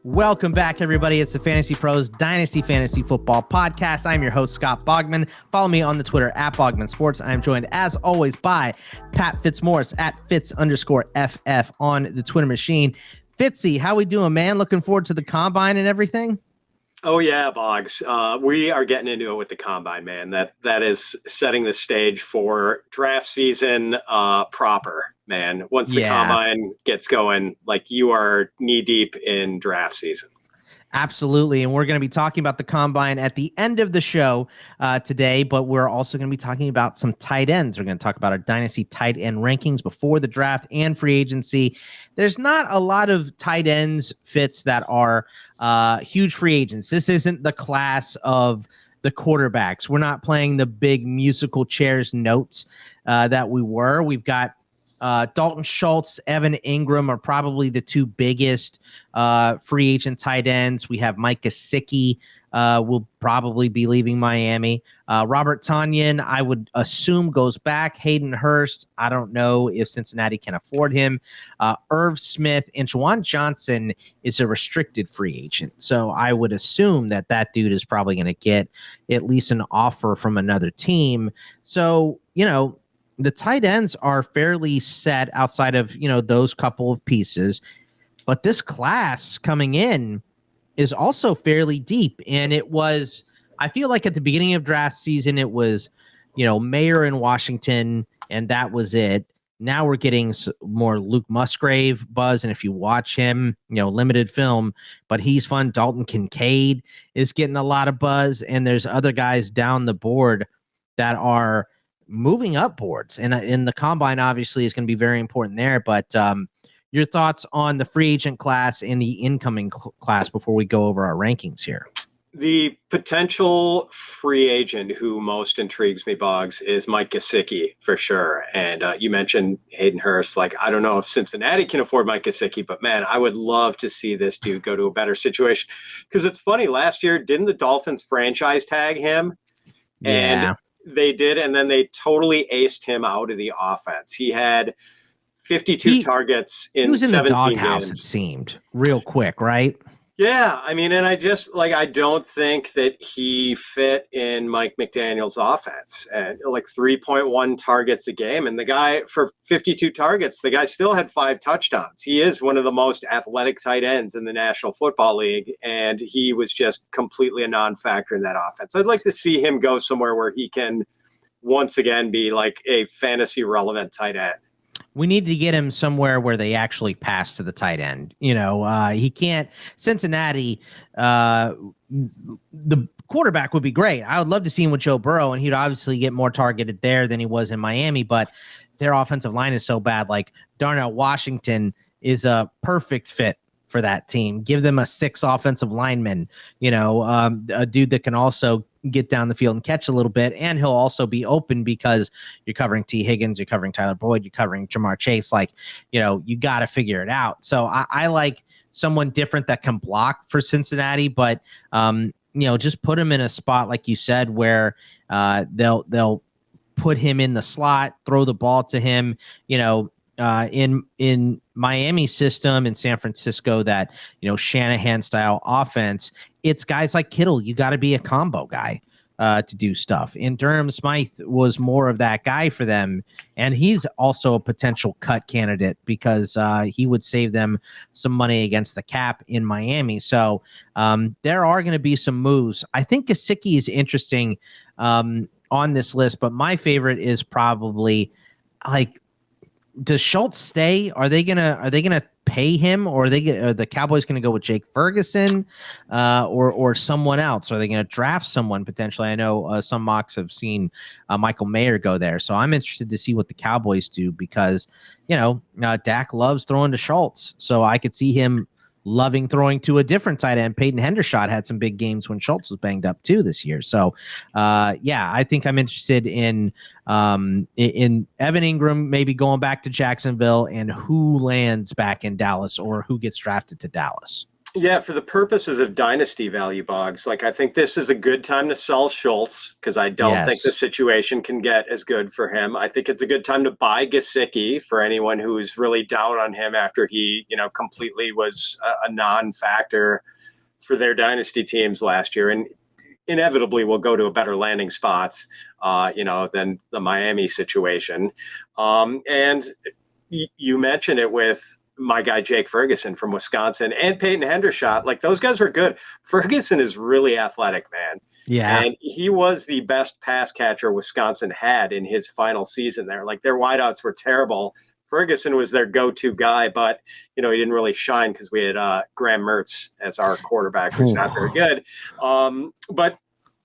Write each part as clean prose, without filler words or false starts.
Welcome back, everybody. It's the Fantasy Pros Dynasty Fantasy Football Podcast. I'm your host, Scott Bogman. Follow me on the Twitter at Bogman Sports. I'm joined, as always, by Pat Fitzmaurice at Fitz_FF on the Twitter machine. Fitzy, how we doing, man? Looking forward to the combine and everything? Oh, yeah, Boggs. We are getting into it with the combine, man. That is setting the stage for draft season proper, man. Once the combine gets going, like, you are knee deep in draft season. Absolutely. And we're going to be talking about the combine at the end of the show today, but we're also going to be talking about some tight ends. We're going to talk about our dynasty tight end rankings before the draft and free agency. There's not a lot of tight ends, Fitz, that are huge free agents. This isn't the class of the quarterbacks. We're not playing the big musical chairs notes that we were. We've got Dalton Schultz, Evan Engram are probably the two biggest free agent tight ends. We have Mike Gesicki will probably be leaving Miami. Robert Tonyan, I would assume, goes back. Hayden Hurst, I don't know if Cincinnati can afford him. Irv Smith and Juwan Johnson is a restricted free agent. So I would assume that dude is probably going to get at least an offer from another team. So, the tight ends are fairly set outside of, those couple of pieces. But this class coming in is also fairly deep. And I feel like at the beginning of draft season, it was, Mayer in Washington, and that was it. Now we're getting more Luke Musgrave buzz. And if you watch him, limited film, but he's fun. Dalton Kincaid is getting a lot of buzz. And there's other guys down the board that are moving up boards, and in the combine obviously is going to be very important there. But your thoughts on the free agent class and the incoming class before we go over our rankings here? The potential free agent who most intrigues me, Boggs, is Mike Gesicki for sure. And you mentioned Hayden Hurst. Like, I don't know if Cincinnati can afford Mike Gesicki, but man, I would love to see this dude go to a better situation. Because it's funny, last year, didn't the Dolphins franchise tag him? Yeah. And they did, and then they totally aced him out of the offense. He had 52 targets in 17 games. He was in the doghouse, it seemed, real quick, right? Yeah, I mean, and I don't think that he fit in Mike McDaniel's offense. And 3.1 targets a game, and the guy, for 52 targets, the guy still had 5 touchdowns. He is one of the most athletic tight ends in the National Football League, and he was just completely a non-factor in that offense. I'd like to see him go somewhere where he can once again be like a fantasy relevant tight end. We need to get him somewhere where they actually pass to the tight end. He can't. Cincinnati, the quarterback would be great. I would love to see him with Joe Burrow, and he'd obviously get more targeted there than he was in Miami. But their offensive line is so bad. Like, Darnell Washington is a perfect fit for that team. Give them a 6 offensive lineman, a dude that can also get down the field and catch a little bit. And he'll also be open because you're covering T. Higgins, you're covering Tyler Boyd, you're covering Jamar Chase. Like, you got to figure it out. So I like someone different that can block for Cincinnati, but, just put him in a spot, like you said, where they'll put him in the slot, throw the ball to him, in Miami system, in San Francisco, that, Shanahan style offense, it's guys like Kittle. You got to be a combo guy to do stuff. And Durham Smythe was more of that guy for them. And he's also a potential cut candidate because he would save them some money against the cap in Miami. So there are going to be some moves. I think Gesicki is interesting on this list, but my favorite is probably, does Schultz stay? Are they gonna pay him, or are the Cowboys gonna go with Jake Ferguson, or someone else? Are they gonna draft someone potentially? I know some mocks have seen Michael Mayer go there, so I'm interested to see what the Cowboys do because Dak loves throwing to Schultz, so I could see him loving throwing to a different tight end. Peyton Hendershot had some big games when Schultz was banged up too this year. So, I think I'm interested in Evan Engram maybe going back to Jacksonville, and who lands back in Dallas or who gets drafted to Dallas. Yeah, for the purposes of dynasty value, Boggs, like I think this is a good time to sell Schultz because I don't think the situation can get as good for him. I think it's a good time to buy Gesicki for anyone who's really down on him after he, completely was a non-factor for their dynasty teams last year, and inevitably will go to a better landing spots, than the Miami situation. And you mentioned it with my guy Jake Ferguson from Wisconsin and Peyton Hendershot. Like those guys are good. Ferguson is really athletic, man. Yeah. And he was the best pass catcher Wisconsin had in his final season there. Like their wideouts were terrible. Ferguson was their go-to guy, but he didn't really shine because we had Graham Mertz as our quarterback, who's not very good. But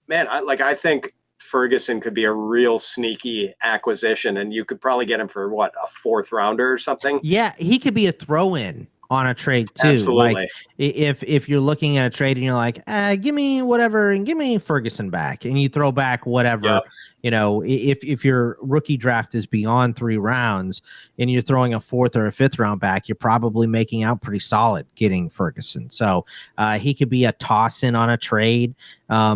man, I think Ferguson could be a real sneaky acquisition, and you could probably get him for a fourth rounder or something. Yeah, he could be a throw-in on a trade too. Absolutely. Like if you're looking at a trade and you're like, give me whatever and give me Ferguson back, and you throw back whatever. Yep. If your rookie draft is beyond 3 rounds and you're throwing a 4th or a 5th round back, you're probably making out pretty solid getting Ferguson. So he could be a toss in on a trade. I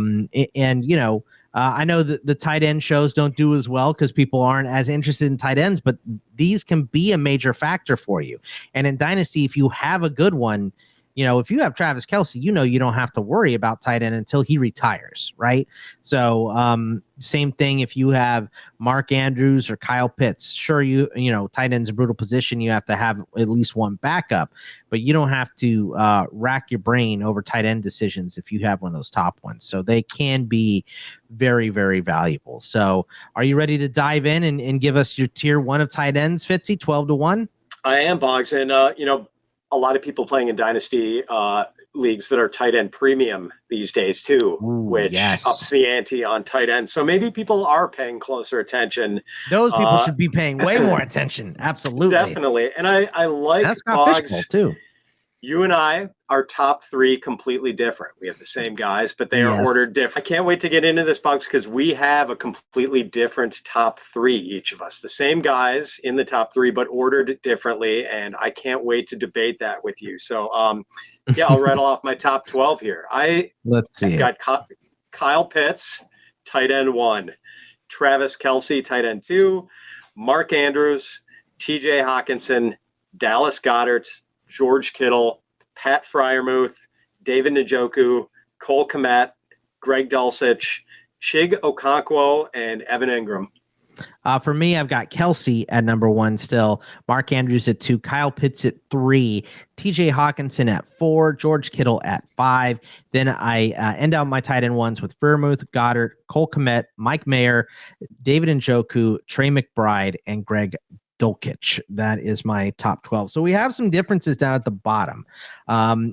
know that the tight end shows don't do as well because people aren't as interested in tight ends, but these can be a major factor for you. And in Dynasty, if you have a good one, if you have Travis Kelce, you don't have to worry about tight end until he retires, right? So same thing if you have Mark Andrews or Kyle Pitts. Sure, tight end's a brutal position. You have to have at least one backup, but you don't have to rack your brain over tight end decisions if you have one of those top ones. So they can be very, very valuable. So are you ready to dive in and give us your tier 1 of tight ends, Fitzy, 12-1? I am, Boggs. And, a lot of people playing in dynasty leagues that are tight end premium these days too, which ups the ante on tight end. So maybe people are paying closer attention. Those people should be paying way more attention. Absolutely. Definitely. And I like Boggs too. You and I, our top 3 completely different. We have the same guys, but they are ordered different. I can't wait to get into this, Boggs, because we have a completely different top 3, each of us. The same guys in the top 3, but ordered differently, and I can't wait to debate that with you. So, I'll rattle off my top 12 here. I've got Kyle Pitts, tight end 1, Travis Kelce, tight end 2, Mark Andrews, TJ Hawkinson, Dallas Goedert, George Kittle, Pat Freiermuth, David Njoku, Cole Kmet, Greg Dulcich, Chig Okonkwo, and Evan Engram. For me, I've got Kelce at number 1 still, Mark Andrews at 2, Kyle Pitts at 3, TJ Hawkinson at 4, George Kittle at 5. Then I end out my tight end ones with Freiermuth, Goddard, Cole Kmet, Mike Mayer, David Njoku, Trey McBride, and Greg Dulcich. That is my top 12. So we have some differences down at the bottom.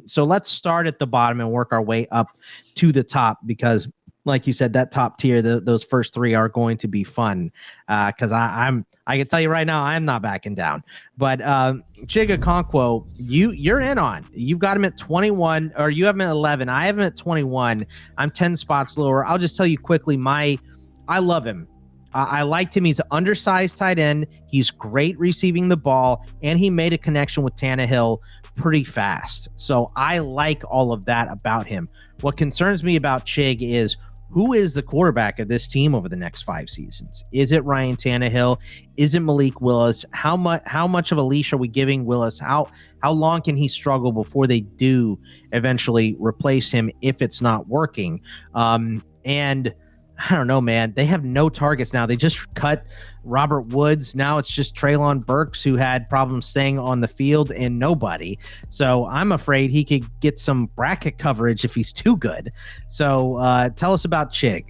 So let's start at the bottom and work our way up to the top because, like you said, that top tier, those first 3 are going to be fun. Because I can tell you right now, I'm not backing down. But Chig Okonkwo, you're in on. You've got him at 21, or you have him at 11. I have him at 21. I'm 10 spots lower. I'll just tell you quickly. I love him. I liked him. He's an undersized tight end. He's great receiving the ball, and he made a connection with Tannehill pretty fast. So I like all of that about him. What concerns me about Chig is who is the quarterback of this team over the next 5 seasons? Is it Ryan Tannehill? Is it Malik Willis? How much of a leash are we giving Willis? How long can he struggle before they do eventually replace him if it's not working? And I don't know, man. They have no targets now. They just cut Robert Woods. Now it's just Treylon Burks, who had problems staying on the field, and nobody. So I'm afraid he could get some bracket coverage if he's too good. So tell us about Chig.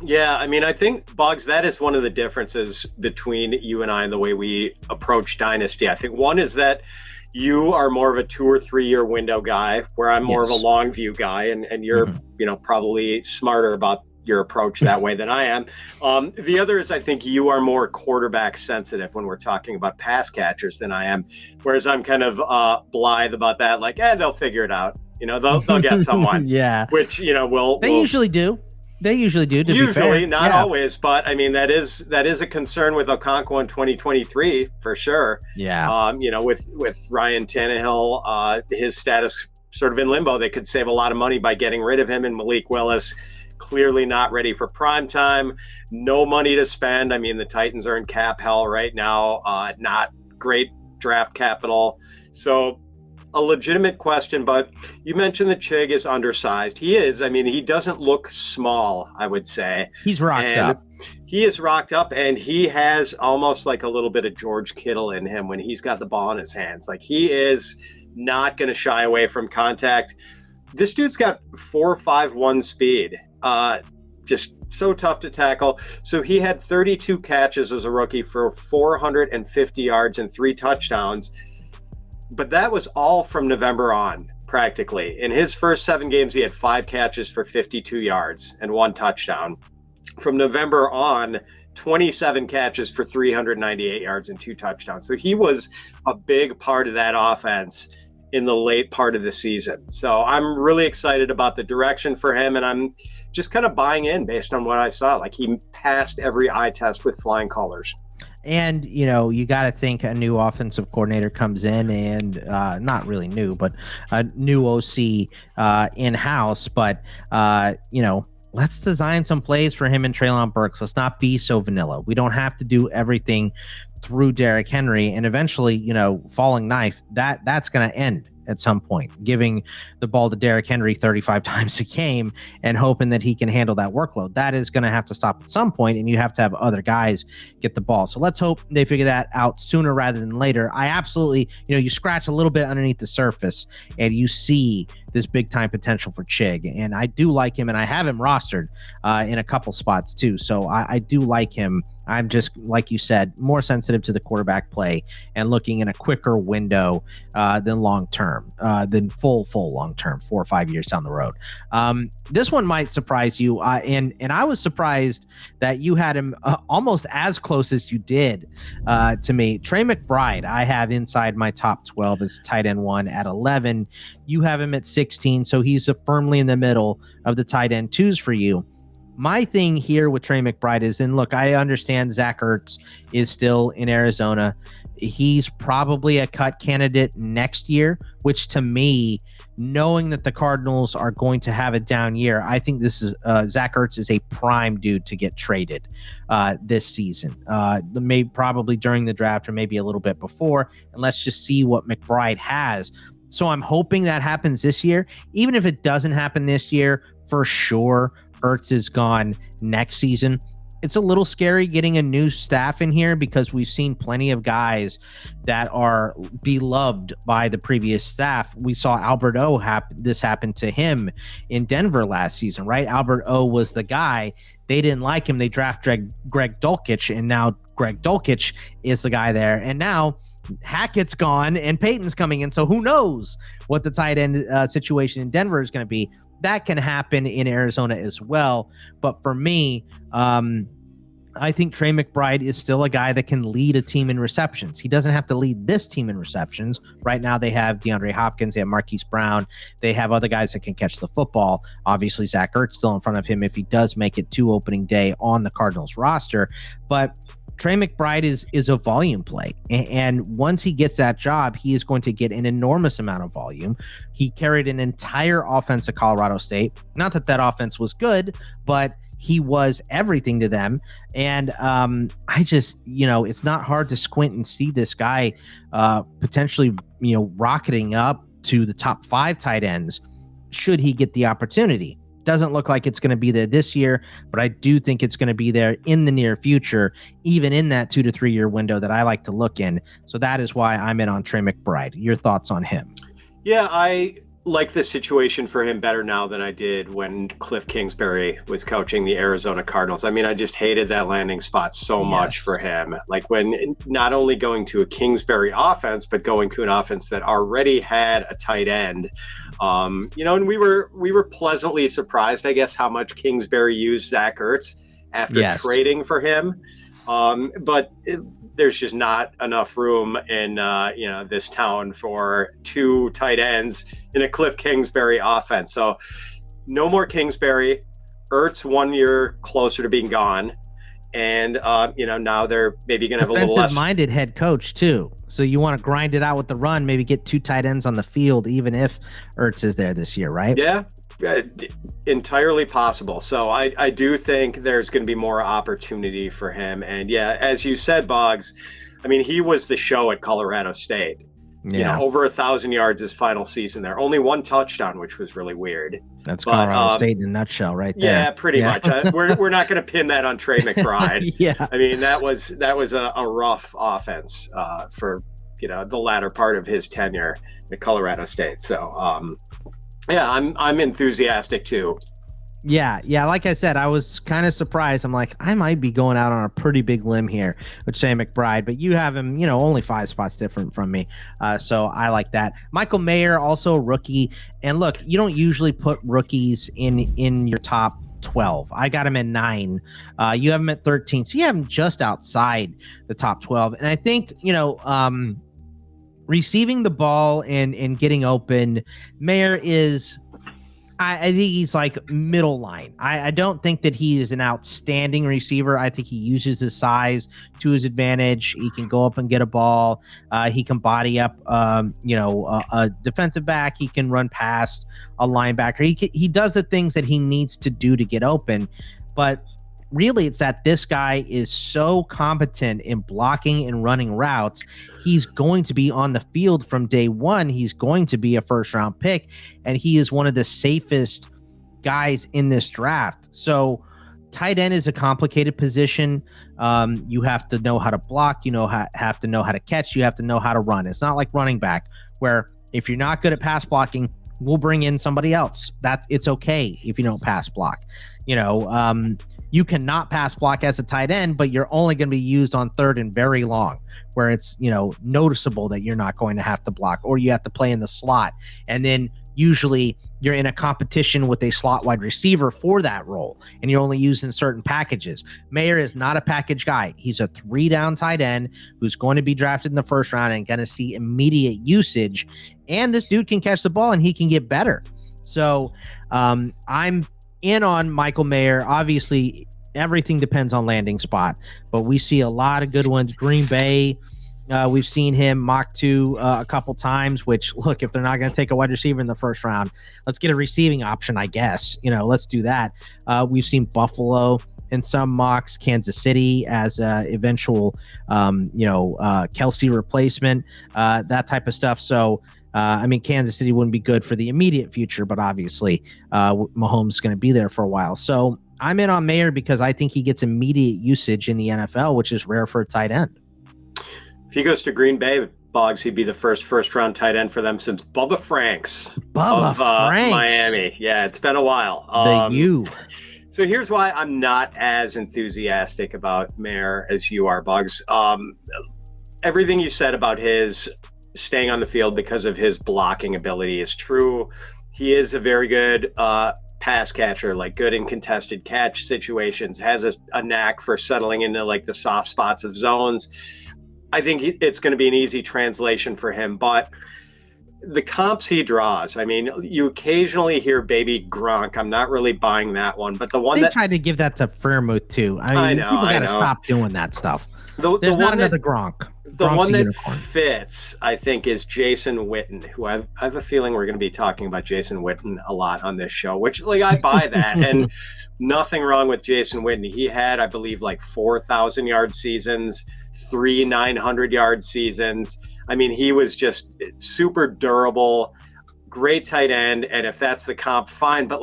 Yeah, I mean, I think, Boggs, that is one of the differences between you and I and the way we approach Dynasty. I think one is that you are more of a 2 or 3 year window guy, where I'm more of a long view guy, and you're probably smarter about your approach that way than I am. The other is I think you are more quarterback sensitive when we're talking about pass catchers than I am, whereas I'm kind of blithe about that. Like, they'll figure it out. They'll get someone. Yeah. Which, They usually do. They usually do. Usually, not always, but I mean that is a concern with Okonkwo in 2023 for sure. Yeah. With Ryan Tannehill, his status sort of in limbo. They could save a lot of money by getting rid of him, and Malik Willis clearly not ready for prime time. No money to spend. I mean, the Titans are in cap hell right now. Not great draft capital. So a legitimate question, but you mentioned that Chig is undersized. He is. I mean, he doesn't look small, I would say. He's rocked up. He is rocked up, and he has almost like a little bit of George Kittle in him when he's got the ball in his hands. Like, he is not going to shy away from contact. This dude's got 4.51 speed. Just so tough to tackle. So he had 32 catches as a rookie for 450 yards and 3 touchdowns. But that was all from November on, practically. In his first 7 games, he had 5 catches for 52 yards and 1 touchdown. From November on, 27 catches for 398 yards and 2 touchdowns. So he was a big part of that offense in the late part of the season. So I'm really excited about the direction for him, and I'm just kind of buying in based on what I saw. Like, he passed every eye test with flying colors. And, you know, you got to think a new offensive coordinator comes in, and not really new, but a new OC in-house. But, you know, let's design some plays for him and Treylon Burks. Let's not be so vanilla. We don't have to do everything through Derrick Henry. And eventually, you know, falling knife, that's going to end at some point, giving the ball to Derrick Henry 35 times a game and hoping that he can handle that workload. That is going to have to stop at some point, and you have to have other guys get the ball. So let's hope they figure that out sooner rather than later. I absolutely, you know, you scratch a little bit underneath the surface and you see this big time potential for Chig. And I do like him, and I have him rostered in a couple spots too. So I do like him. I'm just, like you said, more sensitive to the quarterback play and looking in a quicker window than long-term, than full long-term, 4 or 5 years down the road. This one might surprise you. And I was surprised that you had him almost as close as you did to me. Trey McBride, I have inside my top 12 as tight end 1 at 11. You have him at 16, so he's firmly in the middle of the tight end 2s for you. My thing here with Trey McBride is, and look, I understand Zach Ertz is still in Arizona. He's probably a cut candidate next year, which to me, knowing that the Cardinals are going to have a down year, I think this is Zach Ertz is a prime dude to get traded this season. Maybe probably during the draft or maybe a little bit before, and let's just see what McBride has. So I'm hoping that happens this year. Even if it doesn't happen this year, for sure, Ertz is gone next season. It's a little scary getting a new staff in here because we've seen plenty of guys that are beloved by the previous staff. We saw Albert O this happen to him in Denver last season, right? Albert O was the guy. They didn't like him. They drafted Greg Dulcich, and now Greg Dulcich is the guy there. And now Hackett's gone and Peyton's coming in. So who knows what the tight end situation in Denver is going to be. That can happen in Arizona as well. But for me, I think Trey McBride is still a guy that can lead a team in receptions. He doesn't have to lead this team in receptions. Right now they have DeAndre Hopkins, they have Marquise Brown, they have other guys that can catch the football. Obviously, Zach Ertz still in front of him if he does make it to opening day on the Cardinals roster. But Trey McBride is a volume play. And once he gets that job, he is going to get an enormous amount of volume. He carried an entire offense at Colorado State. Not that that offense was good, but he was everything to them. And I just, you know, it's not hard to squint and see this guy potentially, you know, rocketing up to the top 5 tight ends should he get the opportunity. Doesn't look like it's going to be there this year, but I do think it's going to be there in the near future, even in that 2 to 3 year window that I like to look in. So that is why I'm in on Trey McBride. Your thoughts on him? Yeah, I like the situation for him better now than I did when Cliff Kingsbury was coaching the Arizona Cardinals. I mean, I just hated that landing spot so much for him. Like, when not only going to a Kingsbury offense, but going to an offense that already had a tight end. You know, and we were pleasantly surprised, I guess, how much Kingsbury used Zach Ertz after trading for him. But there's just not enough room in you know, this town for 2 tight ends in a Cliff Kingsbury offense. So no more Kingsbury. Ertz 1 year closer to being gone. And, now they're maybe going to have a little less defensive-minded head coach too. So you want to grind it out with the run, maybe get 2 tight ends on the field, even if Ertz is there this year, right? Yeah, entirely possible. So I do think there's going to be more opportunity for him. And yeah, as you said, Boggs, I mean, he was the show at Colorado State. Yeah, over 1,000 yards his final season there. Only 1 touchdown, which was really weird. That's Colorado State in a nutshell, right there. Yeah, pretty much. We're not going to pin that on Trey McBride. Yeah, I mean that was a rough offense for the latter part of his tenure at Colorado State. So I'm enthusiastic too. Yeah. Like I said, I was kind of surprised. I'm like, I might be going out on a pretty big limb here with Trey McBride, but you have him, only 5 spots different from me. So I like that. Michael Mayer, also a rookie. And look, you don't usually put rookies in your top 12. I got him at 9. You have him at 13. So you have him just outside the top 12. And I think, receiving the ball and getting open, Mayer is... I think he's like middle line. I don't think that he is an outstanding receiver. I think he uses his size to his advantage. He can go up and get a ball. He can body up, a defensive back. He can run past a linebacker. He does the things that he needs to do to get open. But really, it's that this guy is so competent in blocking and running routes. He's going to be on the field from day one. He's going to be a first-round pick, and he is one of the safest guys in this draft. So tight end is a complicated position. You have to know how to block. Have to know how to catch. You have to know how to run. It's not like running back, where if you're not good at pass blocking, we'll bring in somebody else. It's okay if you don't pass block. You cannot pass block as a tight end, but you're only going to be used on third and very long, where it's, noticeable that you're not going to have to block, or you have to play in the slot. And then usually you're in a competition with a slot wide receiver for that role, and you're only using certain packages. Mayer is not a package guy. He's a 3-down tight end who's going to be drafted in the first round and going to see immediate usage. And this dude can catch the ball and he can get better. So I'm in on Michael Mayer. Obviously, everything depends on landing spot, but we see a lot of good ones. Green Bay, we've seen him mock to a couple times, which, look, if they're not going to take a wide receiver in the first round, let's get a receiving option, I guess. Let's do that. We've seen Buffalo in some mocks, Kansas City as a eventual, Kelce replacement, that type of stuff. So, Kansas City wouldn't be good for the immediate future, but obviously Mahomes is going to be there for a while. So I'm in on Mayer because I think he gets immediate usage in the NFL, which is rare for a tight end. If he goes to Green Bay, Boggs, he'd be the first-round tight end for them since Bubba Franks of Miami. Yeah, it's been a while. So here's why I'm not as enthusiastic about Mayer as you are, Boggs. Everything you said about his staying on the field because of his blocking ability is true. He is a very good pass catcher, like good in contested catch situations, has a knack for settling into like the soft spots of zones. I think it's going to be an easy translation for him, but the comps he draws, you occasionally hear baby Gronk. I'm not really buying that one, but the one they tried to give that to Fairmouth too. I know, people got to stop doing that stuff. There's not another Gronk. The one that fits, I think, is Jason Witten, who I have a feeling we're going to be talking about Jason Witten a lot on this show, which I buy that. And nothing wrong with Jason Witten. He had, I believe, 4,000-yard seasons, 3 900-yard seasons. He was just super durable, great tight end. And if that's the comp, fine. But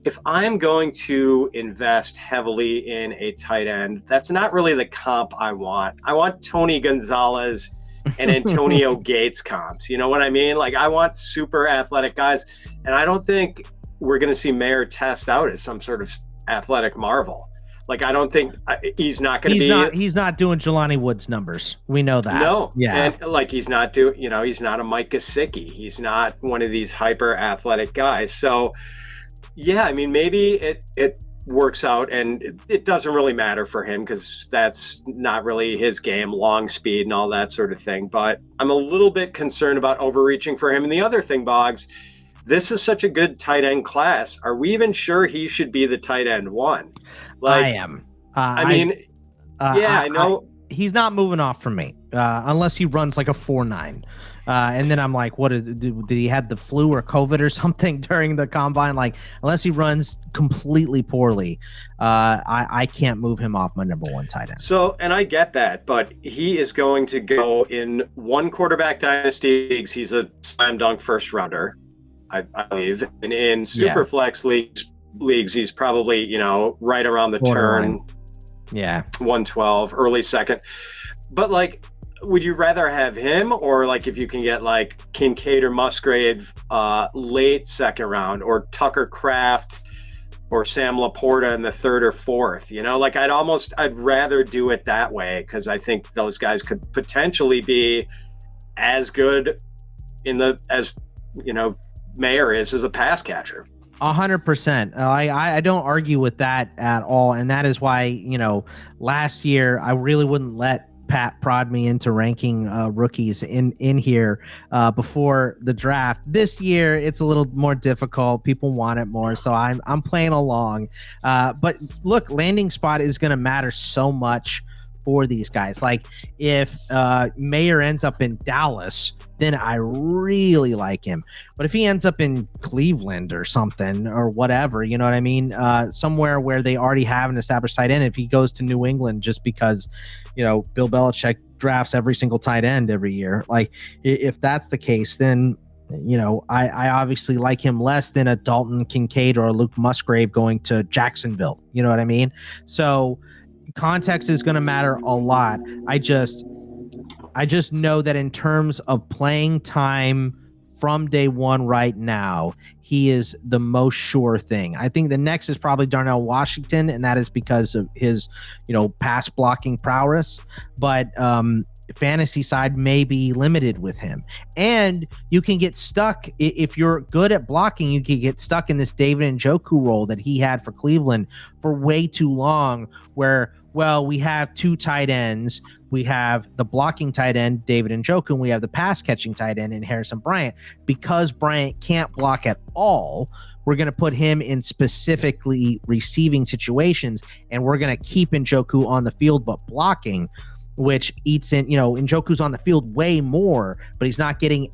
if I'm going to invest heavily in a tight end, that's not really the comp I want. I want Tony Gonzalez and Antonio Gates comps. You know what I mean? I want super athletic guys. And I don't think we're going to see Mayer test out as some sort of athletic marvel. I don't think he's not going to be. He's not doing Jelani Woods numbers. We know that. No. Yeah. And he's not doing, he's not a Mike Gesicki. He's not one of these hyper athletic guys. So, yeah, maybe it works out, and it doesn't really matter for him because that's not really his game, long speed and all that sort of thing. But I'm a little bit concerned about overreaching for him. And the other thing, Boggs, this is such a good tight end class. Are we even sure he should be the tight end one? I am. I know. He's not moving off from me unless he runs like a 4.9. And then I'm like, did he have the flu or COVID or something during the combine? Like, unless he runs completely poorly, I can't move him off my number one tight end. So, and I get that, but he is going to go in one quarterback dynasty leagues. He's a slam dunk first rounder, I believe. And in super flex leagues, he's probably, right around the turn. Yeah. 112, early second. But like, would you rather have him or like if you can get like Kincaid or Musgrave late second round, or Tucker Kraft or Sam Laporta in the third or fourth? Like I'd rather do it that way, because I think those guys could potentially be as good as Mayer is as a pass catcher. 100%. I don't argue with that at all. And that is why, last year I really wouldn't let Pat prod me into ranking rookies in here before the draft. This year it's a little more difficult. People want it more, so I'm playing along. But look, landing spot is going to matter so much for these guys. Like if Mayer ends up in Dallas, then I really like him. But if he ends up in Cleveland or something or whatever, you know what I mean? Somewhere where they already have an established tight end. If he goes to New England just because, Bill Belichick drafts every single tight end every year. Like if that's the case, then, I obviously like him less than a Dalton Kincaid or a Luke Musgrave going to Jacksonville. You know what I mean? So context is going to matter a lot. I just know that in terms of playing time from day one right now, he is the most sure thing. I think the next is probably Darnell Washington, and that is because of his, pass blocking prowess. But fantasy side may be limited with him. And you can get stuck, if you're good at blocking, you can get stuck in this David Njoku role that he had for Cleveland for way too long, where, we have two tight ends. We have the blocking tight end, David Njoku, and we have the pass catching tight end in Harrison Bryant. Because Bryant can't block at all, we're going to put him in specifically receiving situations, and we're going to keep Njoku on the field but blocking, which eats in, Njoku's on the field way more, but he's not getting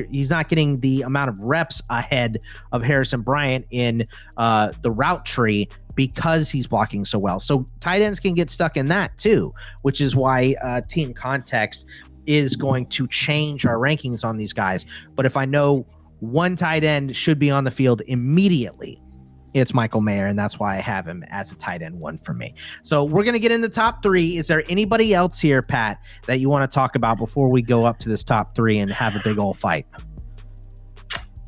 he's not getting the amount of reps ahead of Harrison Bryant in the route tree because he's blocking so well. So tight ends can get stuck in that too, which is why team context is going to change our rankings on these guys. But if I know one tight end should be on the field immediately, it's Michael Mayer, and that's why I have him as a tight end one for me. So we're going to get in the top three. Is there anybody else here, Pat, that you want to talk about before we go up to this top three and have a big old fight?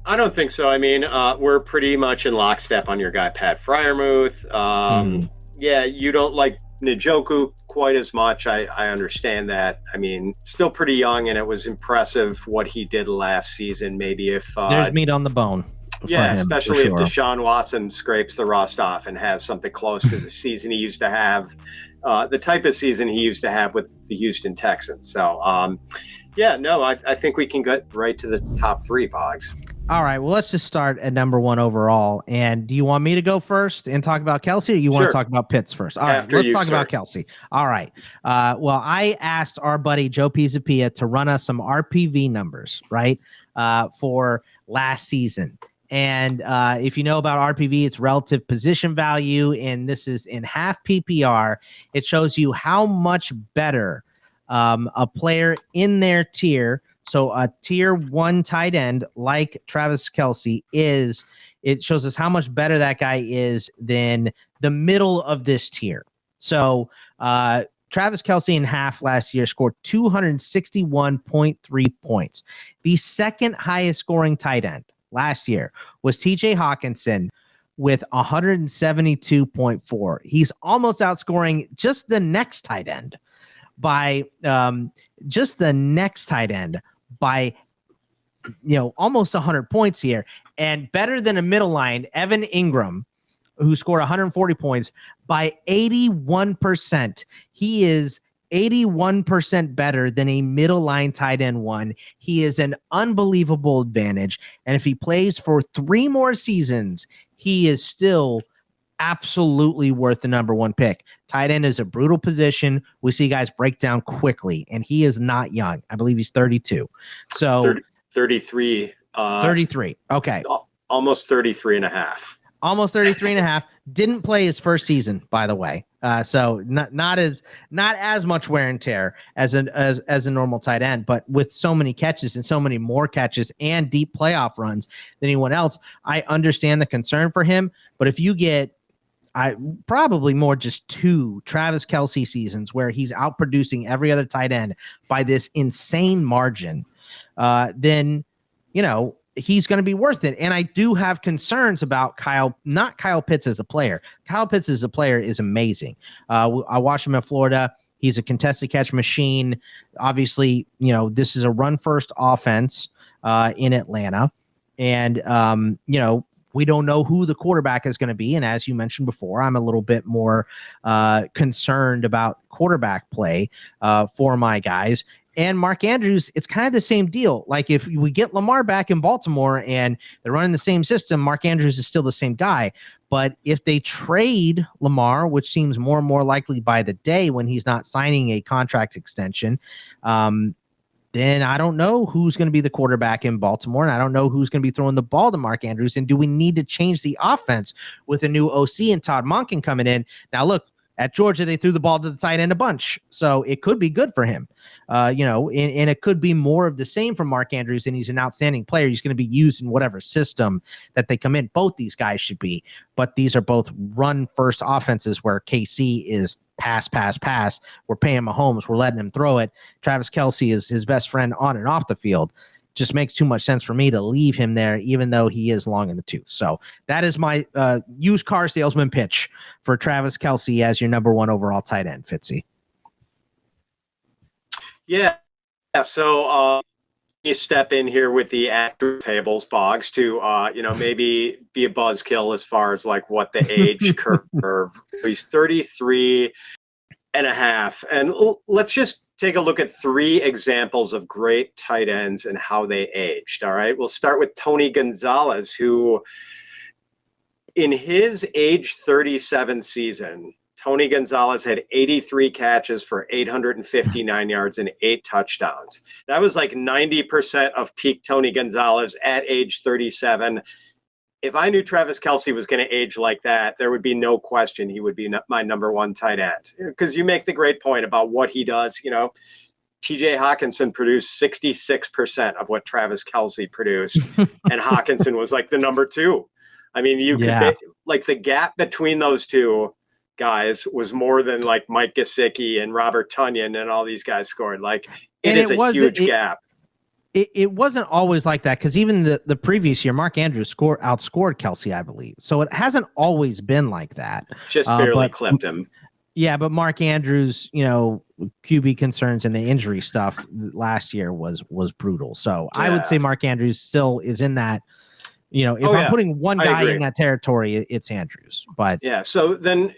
I don't think so. I mean, we're pretty much in lockstep on your guy, Pat Freiermuth. Yeah, you don't like Njoku quite as much. I understand that. I mean, still pretty young, and it was impressive what he did last season. Maybe if there's meat on the bone. Yeah, especially if Deshaun Watson scrapes the rust off and has something close to the season he used to have, the type of season he used to have with the Houston Texans. So, I think we can get right to the top three, Boggs. All right, well, let's just start at number one overall. And do you want me to go first and talk about Kelce, or you want to talk about Pitts first? All right, let's talk about Kelce. All right. I asked our buddy Joe Pisapia to run us some RPV numbers, right, for last season. And if you know about RPV, it's relative position value, and this is in half PPR. It shows you how much better a player in their tier, so a tier one tight end like Travis Kelce is, it shows us how much better that guy is than the middle of this tier. So Travis Kelce in half last year scored 261.3 points. The second highest scoring tight end last year was TJ Hawkinson with 172.4. He's almost outscoring just the next tight end by almost 100 points here, and better than a middle line, Evan Engram, who scored 140 points by 81%. He is 81% better than a middle line tight end one. He is an unbelievable advantage. And if he plays for 3 more seasons, he is still absolutely worth the number one pick. Tight end is a brutal position. We see guys break down quickly, and he is not young. I believe he's 32. So 33. 33. Okay. Almost 33 and a half. Almost 33 and a half. Didn't play his first season, by the way. So not as much wear and tear as a normal tight end, but with so many catches and so many more catches and deep playoff runs than anyone else, I understand the concern for him. But if you get probably more just 2 Travis Kelce seasons where he's outproducing every other tight end by this insane margin, then, he's going to be worth it. And I do have concerns about not Kyle Pitts as a player. Kyle Pitts as a player is amazing. I watched him in Florida. He's a contested catch machine. Obviously, this is a run first offense in Atlanta. And, we don't know who the quarterback is going to be. And as you mentioned before, I'm a little bit more concerned about quarterback play for my guys. And Mark Andrews, it's kind of the same deal. Like if we get Lamar back in Baltimore and they're running the same system, Mark Andrews is still the same guy. But if they trade Lamar, which seems more and more likely by the day when he's not signing a contract extension, then I don't know who's going to be the quarterback in Baltimore, and I don't know who's going to be throwing the ball to Mark Andrews. And do we need to change the offense with a new OC and Todd Monken coming in? Now, look, at Georgia, they threw the ball to the tight end a bunch, so it could be good for him. And it could be more of the same for Mark Andrews, and he's an outstanding player. He's going to be used in whatever system that they come in. Both these guys should be, but these are both run-first offenses where KC is pass. We're paying Mahomes. We're letting him throw it. Travis Kelce is his best friend on and off the field. Just makes too much sense for me to leave him there, even though he is long in the tooth. So that is my used car salesman pitch for Travis Kelce as your number one overall tight end, Fitzy. Yeah. So you step in here with the actor tables, Boggs, to maybe be a buzzkill as far as like what the age curve. He's 33 and a half. And let's just take a look at 3 examples of great tight ends and how they aged. All right. We'll start with Tony Gonzalez, who in his age 37 season, Tony Gonzalez had 83 catches for 859 yards and 8 touchdowns. That was like 90% of peak Tony Gonzalez at age 37. If I knew Travis Kelce was going to age like that, there would be no question he would be my number one tight end. Because you make the great point about what he does. TJ Hawkinson produced 66% of what Travis Kelce produced, and Hawkinson was like the number 2. I mean, could like the gap between those two guys was more than like Mike Gesicki and Robert Tonyan and all these guys scored. Like it is a huge gap. It wasn't always like that, because even the previous year, Mark Andrews outscored Kelce, I believe. So it hasn't always been like that. Just barely clipped him. Yeah, but Mark Andrews, QB concerns and the injury stuff last year was brutal. So I would say Mark Andrews still is in that. If I'm putting one guy in that territory, it's Andrews. But so then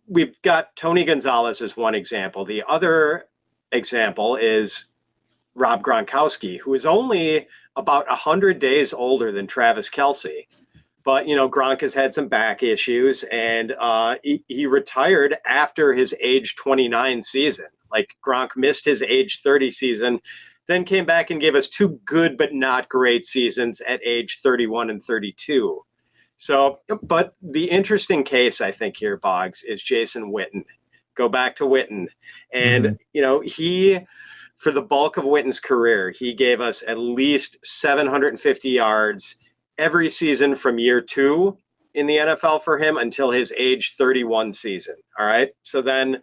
we've got Tony Gonzalez as one example. The other example is Rob Gronkowski, who is only about 100 days older than Travis Kelce. But, Gronk has had some back issues, and he retired after his age 29 season. Like Gronk missed his age 30 season, then came back and gave us 2 good but not great seasons at age 31 and 32. So, but the interesting case, I think, here, Boggs, is Jason Witten. Go back to Witten. And, he, for the bulk of Witten's career, he gave us at least 750 yards every season from year 2 in the NFL for him until his age 31 season. All right. So then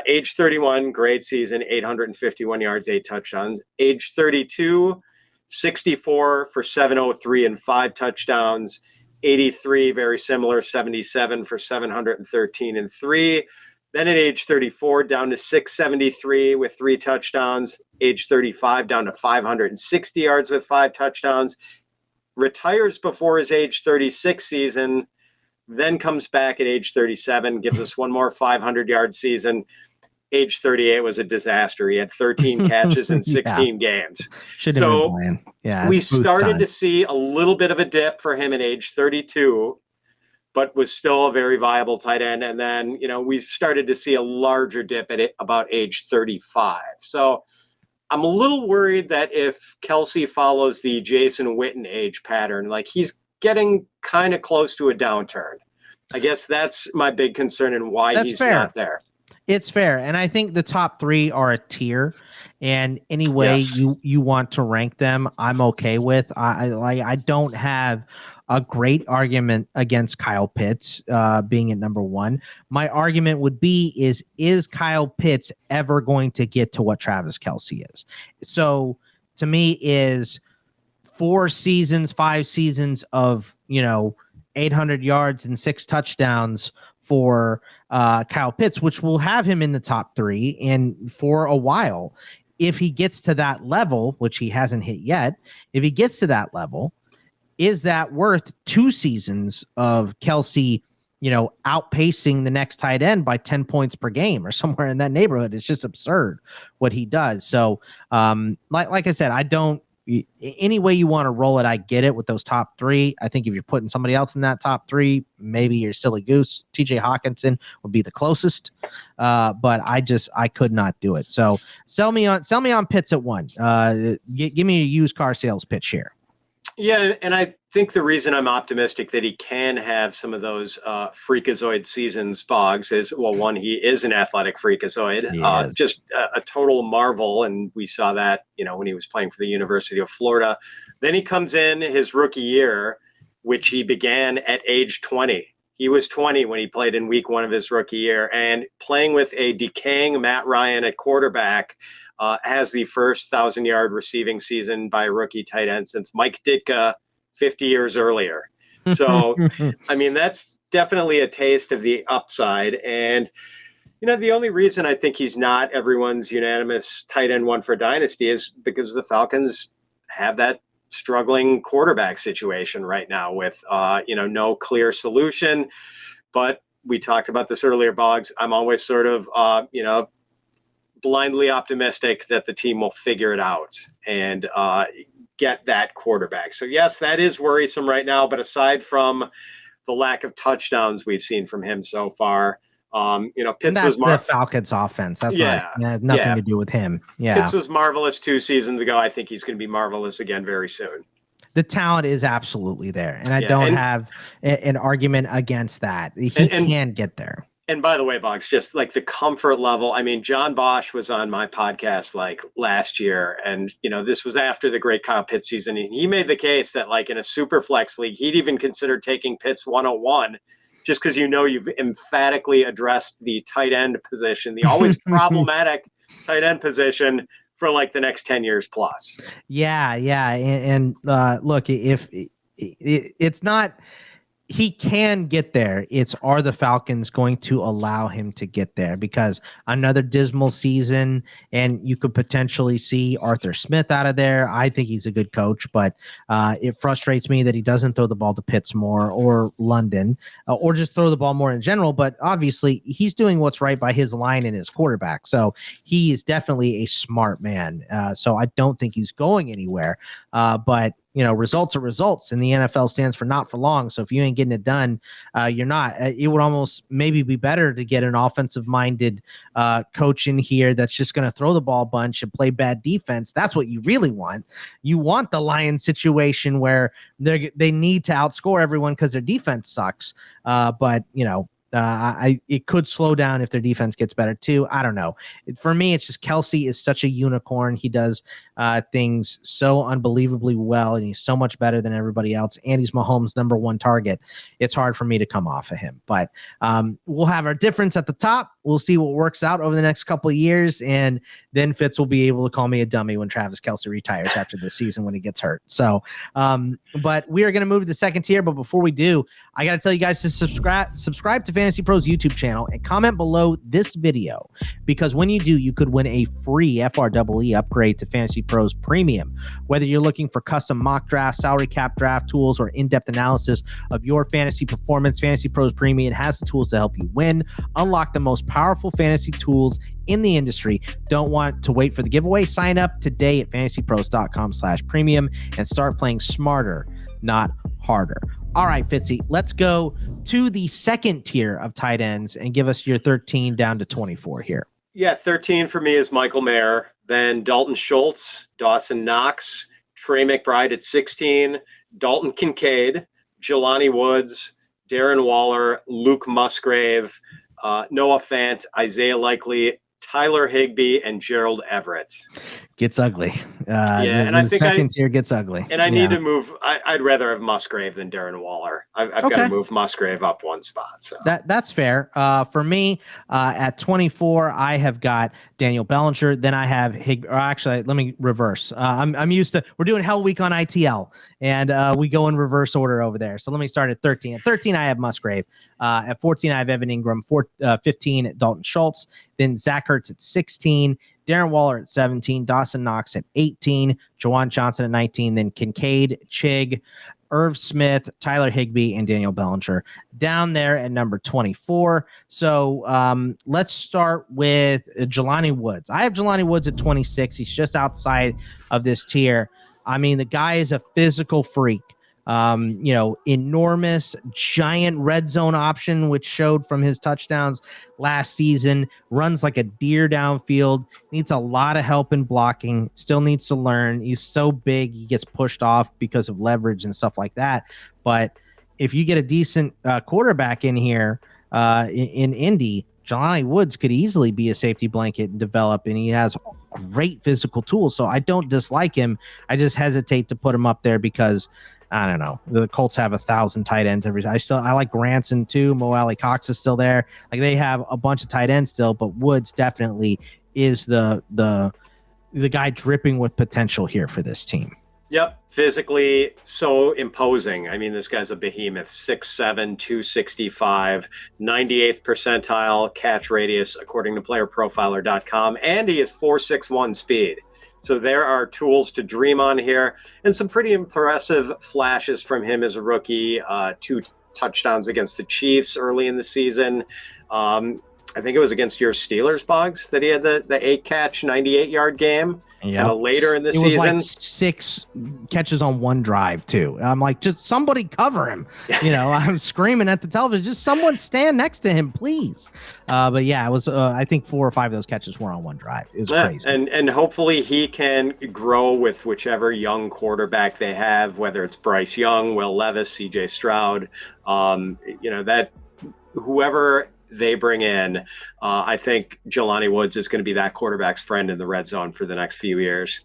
age 31, great season, 851 yards, 8 touchdowns. Age 32, 64 for 703 and 5 touchdowns. 83, very similar, 77 for 713 and 3. Then at age 34, down to 673 with 3 touchdowns. Age 35, down to 560 yards with 5 touchdowns. Retires before his age 36 season, then comes back at age 37, gives us one more 500-yard season. Age 38 was a disaster. He had 13 catches in 16 games. So we started to see a little bit of a dip for him at age 32. but was still a very viable tight end. And then, we started to see a larger dip at about age 35. So I'm a little worried that if Kelce follows the Jason Witten age pattern, like he's getting kind of close to a downturn. I guess that's my big concern and why he's not there. It's fair. And I think the top three are a tier, and any way you want to rank them, I'm okay with. I don't have a great argument against Kyle Pitts being at number one. My argument would be is Kyle Pitts ever going to get to what Travis Kelce is? So to me is 5 seasons of, 800 yards and 6 touchdowns for Kyle Pitts, which will have him in the top 3 and for a while. If he gets to that level, which he hasn't hit yet, if he gets to that level, is that worth 2 seasons of Kelce, outpacing the next tight end by 10 points per game or somewhere in that neighborhood? It's just absurd what he does. So like I said, I don't, any way you want to roll it, I get it with those top 3. I think if you're putting somebody else in that top 3, maybe you're silly goose. TJ Hawkinson would be the closest, but I could not do it. So sell me on Pitts at 1. Give me a used car sales pitch here. Yeah, and I think the reason I'm optimistic that he can have some of those freakazoid seasons, Boggs, is, well, one, he is an athletic freakazoid, just a total marvel, and we saw that, when he was playing for the University of Florida. Then he comes in his rookie year, which he began at age 20. He was 20 when he played in week 1 of his rookie year, and playing with a decaying Matt Ryan at quarterback, has the first 1,000-yard receiving season by a rookie tight end since Mike Ditka 50 years earlier. So, I mean, that's definitely a taste of the upside. And, the only reason I think he's not everyone's unanimous tight end 1 for Dynasty is because the Falcons have that struggling quarterback situation right now with, no clear solution. But we talked about this earlier, Boggs. I'm always sort of, blindly optimistic that the team will figure it out and get that quarterback. So yes, that is worrisome right now. But aside from the lack of touchdowns we've seen from him so far, Pitts was the Falcons offense. That's nothing to do with him. Yeah, Pitts was marvelous 2 seasons ago. I think he's going to be marvelous again very soon. The talent is absolutely there, and I don't have an argument against that. He can get there. And by the way, Boggs, just like the comfort level. I mean, John Bosch was on my podcast like last year, and this was after the great Kyle Pitts season, and he made the case that like in a super flex league, he'd even consider taking Pitts 101, just because you've emphatically addressed the tight end position, the always problematic tight end position for like the next 10 years plus. Yeah, and look, if it's not. He can get there. Are the Falcons going to allow him to get there? Because another dismal season, and you could potentially see Arthur Smith out of there. I think he's a good coach, but it frustrates me that he doesn't throw the ball to Pitts more or London, or just throw the ball more in general. But obviously, he's doing what's right by his line and his quarterback. So he is definitely a smart man. So I don't think he's going anywhere. But results are results, and the NFL stands for not for long. So if you ain't getting it done, you're not. It would almost maybe be better to get an offensive-minded coach in here that's just going to throw the ball a bunch and play bad defense. That's what you really want. You want the Lions situation where they need to outscore everyone because their defense sucks. But it could slow down if their defense gets better too. I don't know. For me, it's just Kelce is such a unicorn. He does things so unbelievably well, and he's so much better than everybody else. And he's Mahomes' number 1 target. It's hard for me to come off of him, but we'll have our difference at the top. We'll see what works out over the next couple of years, and then Fitz will be able to call me a dummy when Travis Kelce retires after this season when he gets hurt. So, but we are going to move to the second tier. But before we do, I got to tell you guys to subscribe to Fantasy Pros YouTube channel and comment below this video, because when you do, you could win a free FREE upgrade to Fantasy Pros Premium. Whether you're looking for custom mock drafts, salary cap draft tools, or in-depth analysis of your fantasy performance, Fantasy Pros Premium has the tools to help you win. Unlock the most powerful fantasy tools in the industry. Don't want to wait for the giveaway? Sign up today at fantasypros.com/premium and start playing smarter, not harder. All right, Fitzy, let's go to the second tier of tight ends and give us your 13 down to 24 here. Yeah, 13 for me is Michael Mayer, then Dalton Schultz, Dawson Knox, Trey McBride at 16, Dalton Kincaid, Jelani Woods, Darren Waller, Luke Musgrave, Noah Fant, Isaiah Likely, Tyler Higbee, and Gerald Everett. Gets ugly. And I think second tier gets ugly. And I need to move. I'd rather have Musgrave than Darren Waller. I've got to move Musgrave up one spot. So that's fair. For me, at 24, I have got Daniel Bellinger. Then I have Higbee. Or actually, let me reverse. I'm used to. We're doing Hell Week on ITL, and we go in reverse order over there. So let me start at 13. At 13, I have Musgrave. At 14, I have Evan Engram. 15, Dalton Schultz. Then Zach Ertz at 16. Darren Waller at 17, Dawson Knox at 18, Juwan Johnson at 19, then Kincaid, Chig, Irv Smith, Tyler Higbee, and Daniel Bellinger down there at number 24. So let's start with Jelani Woods. I have Jelani Woods at 26. He's just outside of this tier. I mean, the guy is a physical freak. Enormous, giant red zone option, which showed from his touchdowns last season, runs like a deer downfield, needs a lot of help in blocking, still needs to learn. He's so big, he gets pushed off because of leverage and stuff like that. But if you get a decent quarterback in here in Indy, Jelani Woods could easily be a safety blanket and develop, and he has great physical tools. So I don't dislike him. I just hesitate to put him up there because I don't know. The Colts have 1,000 tight ends I like Granson too. Mo Alley Cox is still there. Like they have a bunch of tight ends still, but Woods definitely is the guy dripping with potential here for this team. Yep. Physically so imposing. I mean, this guy's a behemoth, 6'7", 265, 98th percentile catch radius, according to playerprofiler.com. And he is 4.61 speed. So there are tools to dream on here, and some pretty impressive flashes from him as a rookie. 2 touchdowns against the Chiefs early in the season. I think it was against your Steelers, Boggs, that he had the 8-catch, 98-yard game. Yeah, later in the season. It was like 6 catches on one drive too. I'm like, just somebody cover him. I'm screaming at the television, just someone stand next to him, please. But yeah, it was. I think 4 or 5 of those catches were on one drive. It was crazy. And hopefully he can grow with whichever young quarterback they have, whether it's Bryce Young, Will Levis, C.J. Stroud. That whoever they bring in, I think Jelani Woods is going to be that quarterback's friend in the red zone for the next few years.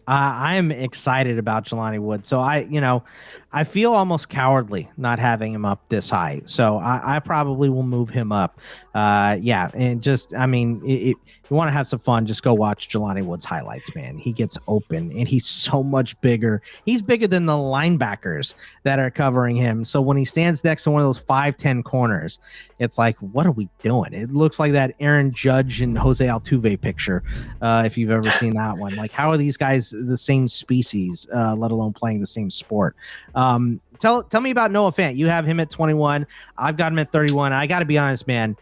I'm excited about Jelani Woods. So I feel almost cowardly not having him up this high. So I probably will move him up. And just, if you want to have some fun, just go watch Jelani Woods highlights, man. He gets open and he's so much bigger. He's bigger than the linebackers that are covering him. So when he stands next to one of those 5'10" corners, it's like, what are we doing? It looks like that Aaron Judge and Jose Altuve picture. If you've ever seen that one, like how are these guys the same species, let alone playing the same sport? Tell me about Noah Fant. You have him at 21. I've got him at 31. I got to be honest, man.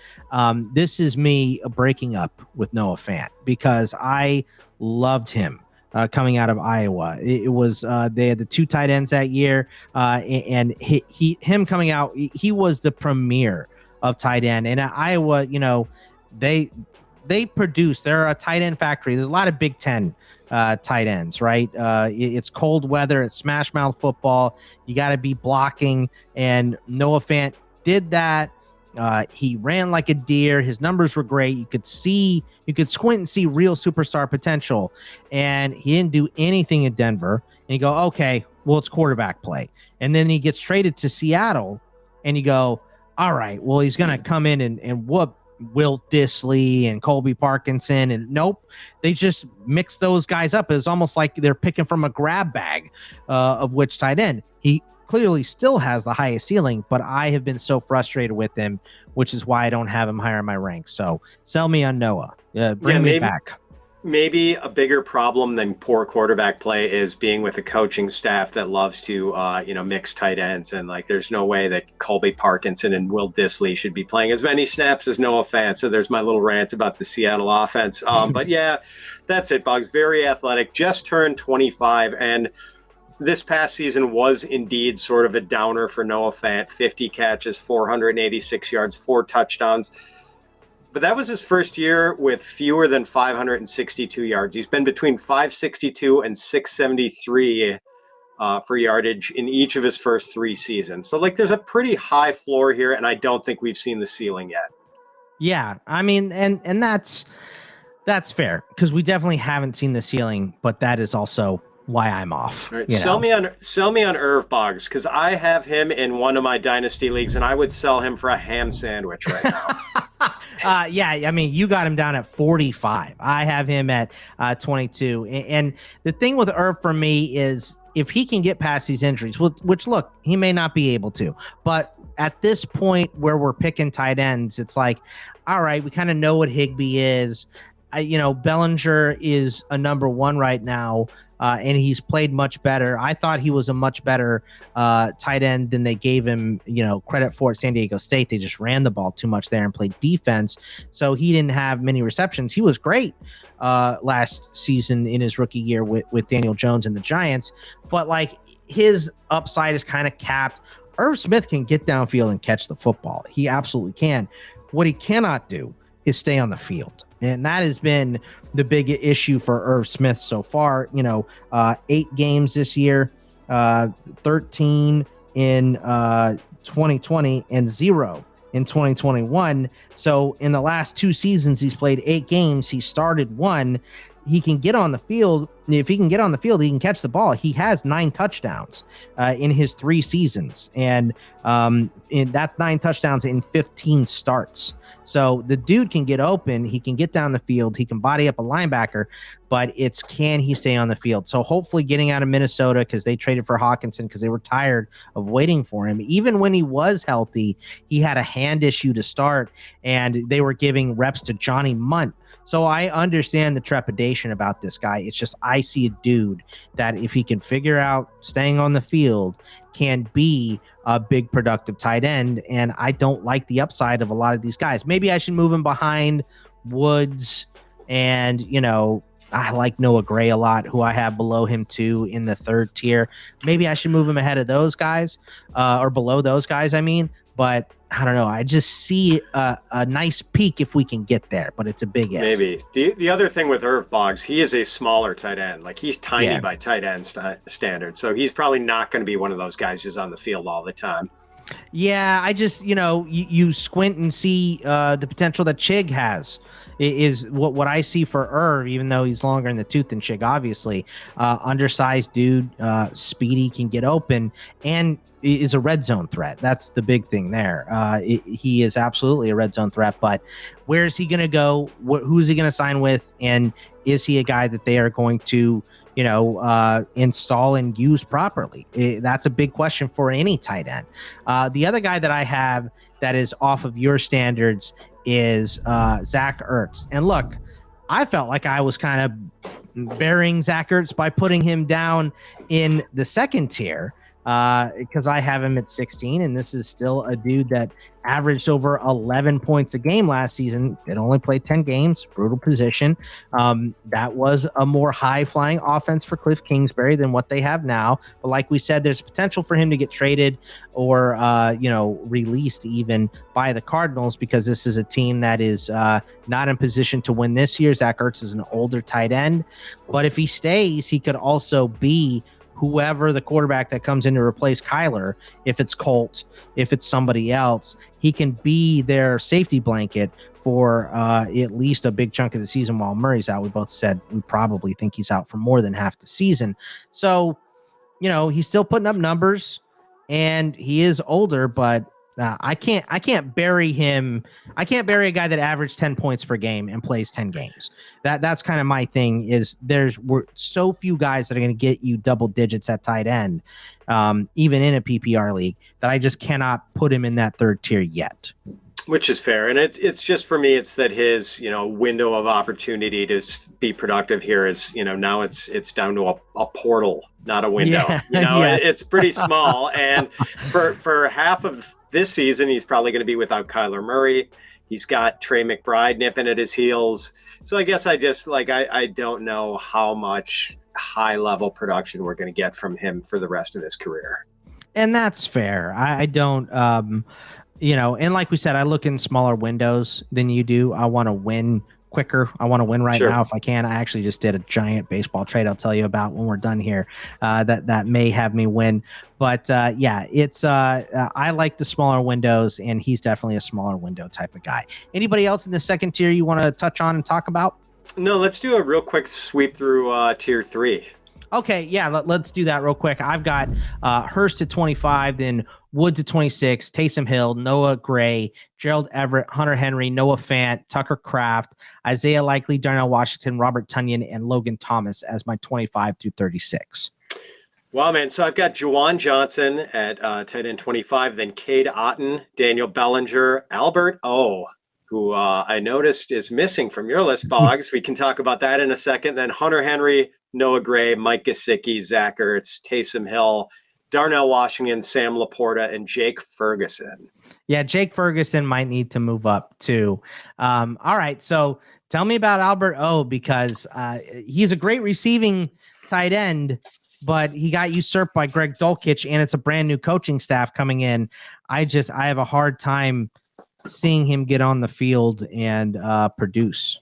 This is me breaking up with Noah Fant because I loved him coming out of Iowa. It was they had the 2 tight ends that year, and him coming out, he was the premier of tight end. And at Iowa, they produce. They're a tight end factory. There's a lot of Big Ten tight ends, right? It's cold weather. It's smash mouth football. You got to be blocking. And Noah Fant did that. He ran like a deer. His numbers were great. You could squint and see real superstar potential. And he didn't do anything in Denver. And you go, okay, well, it's quarterback play. And then he gets traded to Seattle. And you go, all right, well, he's going to come in and whoop Will Dissly and Colby Parkinson, and nope, they just mix those guys up. It's almost like they're picking from a grab bag of which tight end. He clearly still has the highest ceiling, but I have been so frustrated with him, which is why I don't have him higher in my ranks. So sell me on Noah. Bring me back. Maybe a bigger problem than poor quarterback play is being with a coaching staff that loves to, mix tight ends. And there's no way that Colby Parkinson and Will Dissly should be playing as many snaps as Noah Fant. So there's my little rant about the Seattle offense. But yeah, that's it, Boggs. Very athletic, just turned 25. And this past season was indeed sort of a downer for Noah Fant. 50 catches, 486 yards, 4 touchdowns. But that was his first year with fewer than 562 yards. He's been between 562 and 673 for yardage in each of his first 3 seasons. So, there's a pretty high floor here, and I don't think we've seen the ceiling yet. Yeah, I mean, and that's fair, because we definitely haven't seen the ceiling, but that is also why I'm off. All right, sell me on Irv Boggs, because I have him in one of my dynasty leagues, and I would sell him for a ham sandwich right now. Yeah, I mean, you got him down at 45. I have him at 22. And the thing with Irv for me is, if he can get past these injuries, which look, he may not be able to, but at this point where we're picking tight ends, it's like, all right, we kind of know what Higbee is. Bellinger is a number 1 right now, and he's played much better. I thought he was a much better tight end than they gave him, credit for at San Diego State. They just ran the ball too much there and played defense, so he didn't have many receptions. He was great last season in his rookie year with Daniel Jones and the Giants, but his upside is kind of capped. Irv Smith can get downfield and catch the football. He absolutely can. What he cannot do is stay on the field. And that has been the big issue for Irv Smith so far. 8 games this year, 13 in 2020 and 0 in 2021. So in the last 2 seasons, he's played 8 games. He started 1. He can get on the field. If he can get on the field, he can catch the ball. He has 9 touchdowns in his 3 seasons. And that's 9 touchdowns in 15 starts. So the dude can get open. He can get down the field. He can body up a linebacker, but it's, can he stay on the field? So hopefully getting out of Minnesota, because they traded for Hawkinson because they were tired of waiting for him. Even when he was healthy, he had a hand issue to start, and they were giving reps to Johnny Munt. So I understand the trepidation about this guy. It's just, I see a dude that if he can figure out staying on the field, can be a big productive tight end. And I don't like the upside of a lot of these guys. Maybe I should move him behind Woods, and, I like Noah Gray a lot, who I have below him too in the 3rd tier. Maybe I should move him ahead of those guys, or below those guys, I mean. But I don't know. I just see a nice peak if we can get there, but it's a big if. Maybe. The other thing with Irv Boggs, he is a smaller tight end. He's tiny by tight end standards. So he's probably not going to be one of those guys who's on the field all the time. Yeah, I just, you squint and see the potential that Chig has. Is what I see for Irv, even though he's longer in the tooth than Chig, obviously. Undersized dude, speedy, can get open, and is a red zone threat. That's the big thing there. He is absolutely a red zone threat, but where is he going to go? Who's he going to sign with? And is he a guy that they are going to, install and use properly? That's a big question for any tight end. The other guy that I have that is off of your standards is Zach Ertz. And look, I felt like I was kind of burying Zach Ertz by putting him down in the 2nd tier, because I have him at 16, and this is still a dude that averaged over 11 points a game last season. It only played 10 games, brutal position. That was a more high-flying offense for Cliff Kingsbury than what they have now. But like we said, there's potential for him to get traded or, released even by the Cardinals, because this is a team that is not in position to win this year. Zach Ertz is an older tight end. But if he stays, he could also be whoever the quarterback that comes in to replace Kyler. If it's Colt, if it's somebody else, he can be their safety blanket for at least a big chunk of the season while Murray's out. We both said we probably think he's out for more than half the season. So, he's still putting up numbers, and he is older, but I can't bury him. I can't bury a guy that averaged 10 points per game and plays 10 games. That's kind of my thing. Is we're so few guys that are going to get you double digits at tight end, even in a PPR league, that I just cannot put him in that 3rd tier yet. Which is fair. And it's just, for me, it's that his, window of opportunity to be productive here is, now it's down to a portal, not a window. Yeah. It's pretty small. And for half of this season, he's probably going to be without Kyler Murray. He's got Trey McBride nipping at his heels. So I guess I just I don't know how much high level production we're going to get from him for the rest of his career. And that's fair. I don't, and like we said, I look in smaller windows than you do. I want to win quicker. I want to win right now if I can. I actually just did a giant baseball trade I'll tell you about when we're done here that may have me win. But it's I like the smaller windows, and he's definitely a smaller window type of guy. Anybody else in the second tier you want to touch on and talk about? No, let's do a real quick sweep through tier 3. Okay, yeah, let's do that real quick. I've got Hurst at 25, then Woods at 26, Taysom Hill, Noah Gray, Gerald Everett, Hunter Henry, Noah Fant, Tucker Kraft, Isaiah Likely, Darnell Washington, Robert Tonyan, and Logan Thomas as my 25 through 36. Wow, man. So I've got Juwan Johnson at tight end 25, then Cade Otton, Daniel Bellinger, Albert O, who I noticed is missing from your list, Boggs. We can talk about that in a second. Then Hunter Henry, Noah Gray, Mike Gesicki, Zach Ertz, Taysom Hill, Darnell Washington, Sam Laporta, and Jake Ferguson. Yeah, Jake Ferguson might need to move up too. All right, so tell me about Albert O, because he's a great receiving tight end, but he got usurped by Greg Dulcich, and it's a brand new coaching staff coming in. I have a hard time seeing him get on the field and produce.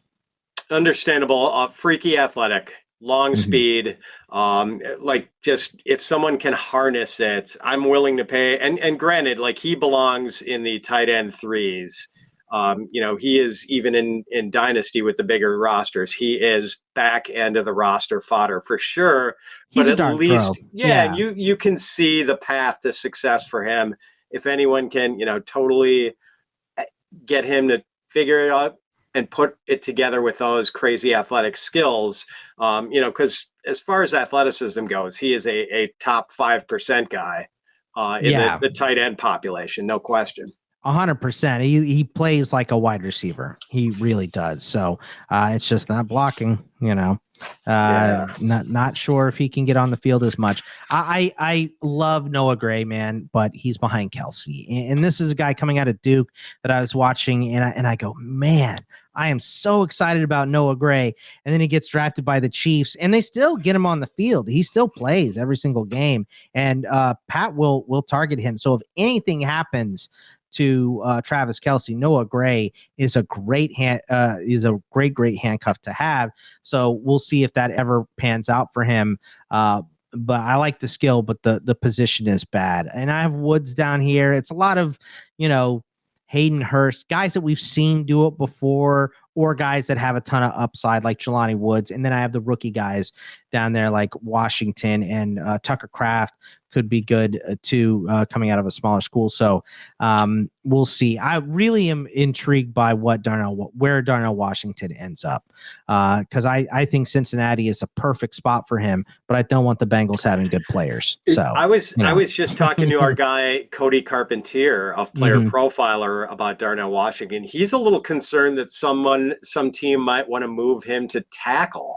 Understandable. Freaky athletic. Long speed, like just if someone can harness it, I'm willing to pay. And granted, like he belongs in the tight end 3s. He is even in Dynasty with the bigger rosters. He is back end of the roster fodder for sure. He's but at least, yeah, you can see the path to success for him. If anyone can, totally get him to figure it out and put it together with those crazy athletic skills, because as far as athleticism goes, he is a top 5% guy in the tight end population, no question. 100%. He plays like a wide receiver. He really does. So it's just not blocking, Not sure if he can get on the field as much. I love Noah Gray, man, but he's behind Kelce. And this is a guy coming out of Duke that I was watching, and I go, man, I am so excited about Noah Gray. And then he gets drafted by the Chiefs, and they still get him on the field. He still plays every single game, and Pat will target him. So if anything happens to Travis Kelce, Noah Gray is a great great handcuff to have. So we'll see if that ever pans out for him. But I like the skill, but the position is bad. And I have Woods down here. It's a lot of, Hayden Hurst, guys that we've seen do it before, or guys that have a ton of upside like Jelani Woods. And then I have the rookie guys down there like Washington and Tucker Kraft could be good too, coming out of a smaller school. So we'll see. I really am intrigued by where Darnell Washington ends up, because I think Cincinnati is a perfect spot for him, but I don't want the Bengals having good players. So I was just talking to our guy Cody Carpentier of Player Profiler about Darnell Washington. He's a little concerned that some team might want to move him to tackle.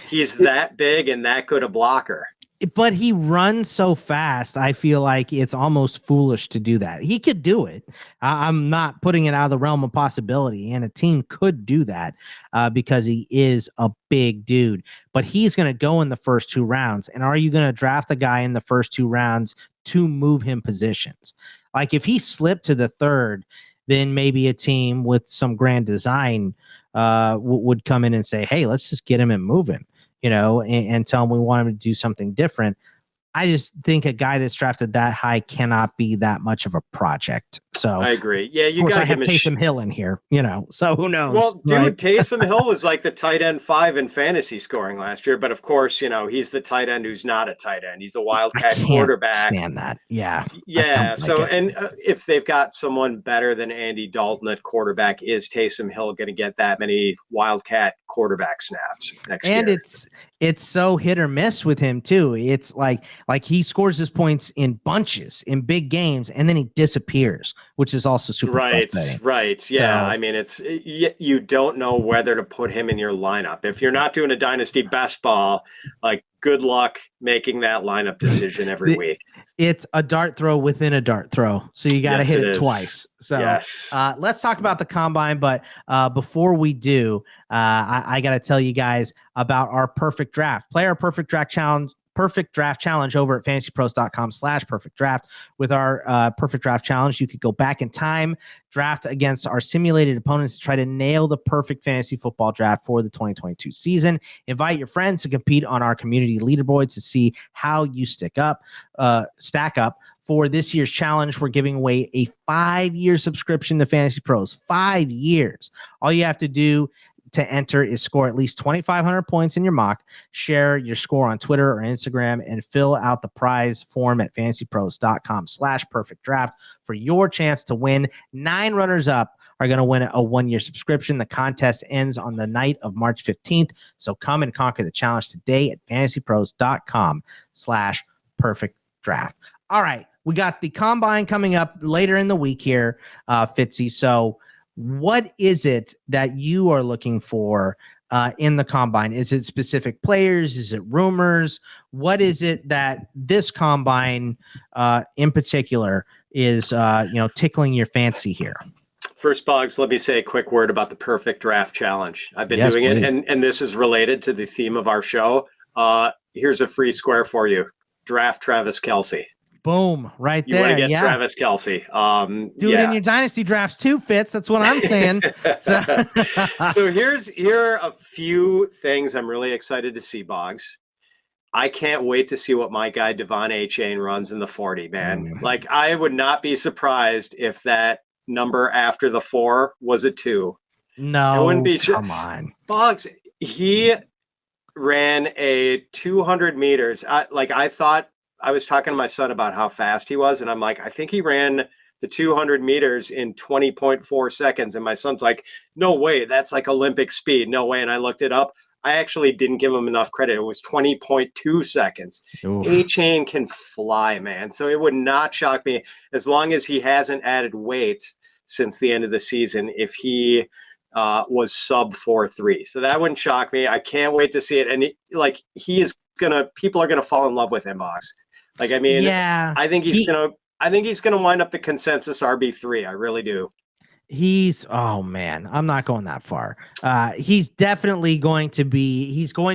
He's that big and that good a blocker. But he runs so fast, I feel like it's almost foolish to do that. He could do it. I'm not putting it out of the realm of possibility, and a team could do that because he is a big dude. But he's going to go in the first 2 rounds. And are you going to draft a guy in the first 2 rounds to move him positions? Like if he slipped to the 3rd, then maybe a team with some grand design would come in and say, hey, let's just get him and move him. And tell him we want him to do something different. I just think a guy that's drafted that high cannot be that much of a project. So I agree. Yeah, you got to have Taysom Hill in here, so who knows? Well, dude, right? Taysom Hill was like the tight end 5 in fantasy scoring last year. But of course, he's the tight end who's not a tight end. He's a wildcat quarterback. Stand that. Yeah. Yeah. So, and if they've got someone better than Andy Dalton at quarterback, is Taysom Hill going to get that many wildcat quarterback snaps next year? And it's so hit or miss with him too. It's like he scores his points in bunches in big games, and then he disappears, which is also super frustrating. Right. Yeah. I mean, you don't know whether to put him in your lineup. If you're not doing a dynasty best ball, like good luck making that lineup decision every week. It's a dart throw within a dart throw. So you got to hit it twice. So let's talk about the combine. But before we do, I got to tell you guys about our perfect draft. Play our perfect draft challenge over at fantasypros.com/perfect draft. With our perfect draft challenge, you could go back in time, draft against our simulated opponents to try to nail the perfect fantasy football draft for the 2022 season. Invite your friends to compete on our community leaderboards to see how you stack up. For this year's challenge, we're giving away a 5-year subscription to Fantasy Pros. 5 years. All you have to do to enter is score at least 2,500 points in your mock, share your score on Twitter or Instagram, and fill out the prize form at fantasypros.com/perfect draft for your chance to win. 9 runners up are going to win a 1-year subscription. The contest ends on the night of March 15th. So come and conquer the challenge today at fantasypros.com/perfect draft. All right. We got the combine coming up later in the week here, Fitzy. So what is it that you are looking for in the combine? Is it specific players? Is it rumors? What is it that this combine in particular is tickling your fancy here? First, Boggs, let me say a quick word about the perfect draft challenge. I've been doing it, and this is related to the theme of our show. Here's a free square for you. Draft Travis Kelce. Boom, right there. You want to get Travis Kelce. Do it in your dynasty drafts too, Fitz. That's what I'm saying. So here are a few things I'm really excited to see, Boggs. I can't wait to see what my guy Devon A-Chain runs in the 40, man. Like, I would not be surprised if that number after the 4 was a 2. No, it wouldn't be. Come on. Boggs, he ran a 200 meters. I thought, I was talking to my son about how fast he was, and I'm like, I think he ran the 200 meters in 20.4 seconds. And my son's like, no way, that's like Olympic speed. No way. And I looked it up. I actually didn't give him enough credit. It was 20.2 seconds. A-Chain can fly, man. So it would not shock me, as long as he hasn't added weight since the end of the season, if he was sub 4.3. So that wouldn't shock me. I can't wait to see it. And people are going to fall in love with him, Box. I think he's gonna wind up the consensus RB3. I really do. Oh man, I'm not going that far. He's definitely going to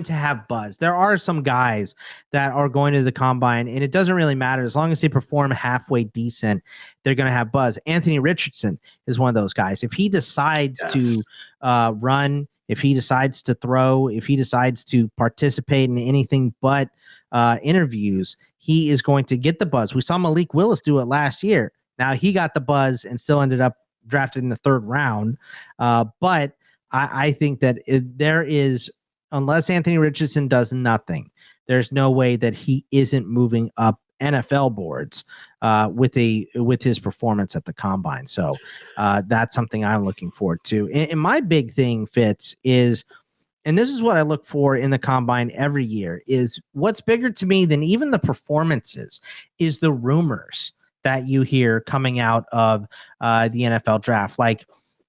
have buzz. There are some guys that are going to the combine, and it doesn't really matter as long as they perform halfway decent. They're going to have buzz. Anthony Richardson is one of those guys. If he decides to run, if he decides to throw, if he decides to participate in anything but interviews, he is going to get the buzz. We saw Malik Willis do it last year. Now he got the buzz and still ended up drafted in the 3rd round. But I think that there is, unless Anthony Richardson does nothing, there's no way that he isn't moving up NFL boards with his performance at the combine. So that's something I'm looking forward to. And my big thing, Fitz, is, and this is what I look for in the combine every year, is what's bigger to me than even the performances is the rumors that you hear coming out of the NFL draft. Like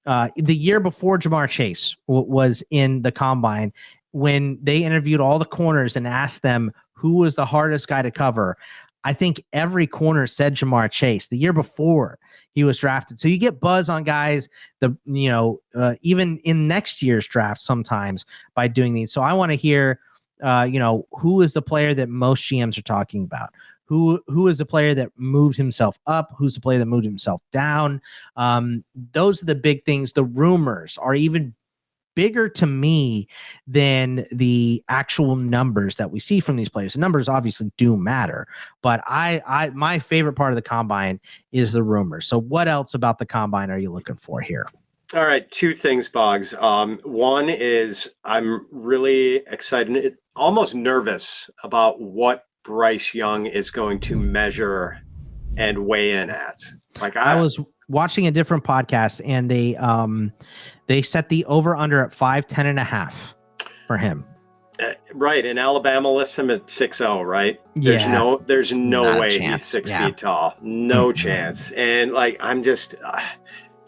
the year before Jamar Chase was in the combine, when they interviewed all the corners and asked them who was the hardest guy to cover, I think every corner said Jamar Chase the year before he was drafted. So you get buzz on guys, even in next year's draft sometimes by doing these. So I want to hear, who is the player that most GMs are talking about? Who is the player that moved himself up? Who's the player that moved himself down? Those are the big things. The rumors are even bigger to me than the actual numbers that we see from these players. The numbers obviously do matter, but my favorite part of the combine is the rumors. So what else about the combine are you looking for here? All right, 2 things, Boggs. One is I'm really excited, almost nervous about what Bryce Young is going to measure and weigh in at. I was watching a different podcast, and they set the over-under at 5'10.5" for him. Right, and Alabama lists him at 6'0", right? There's no way he's 6 feet tall. No chance. And I'm just,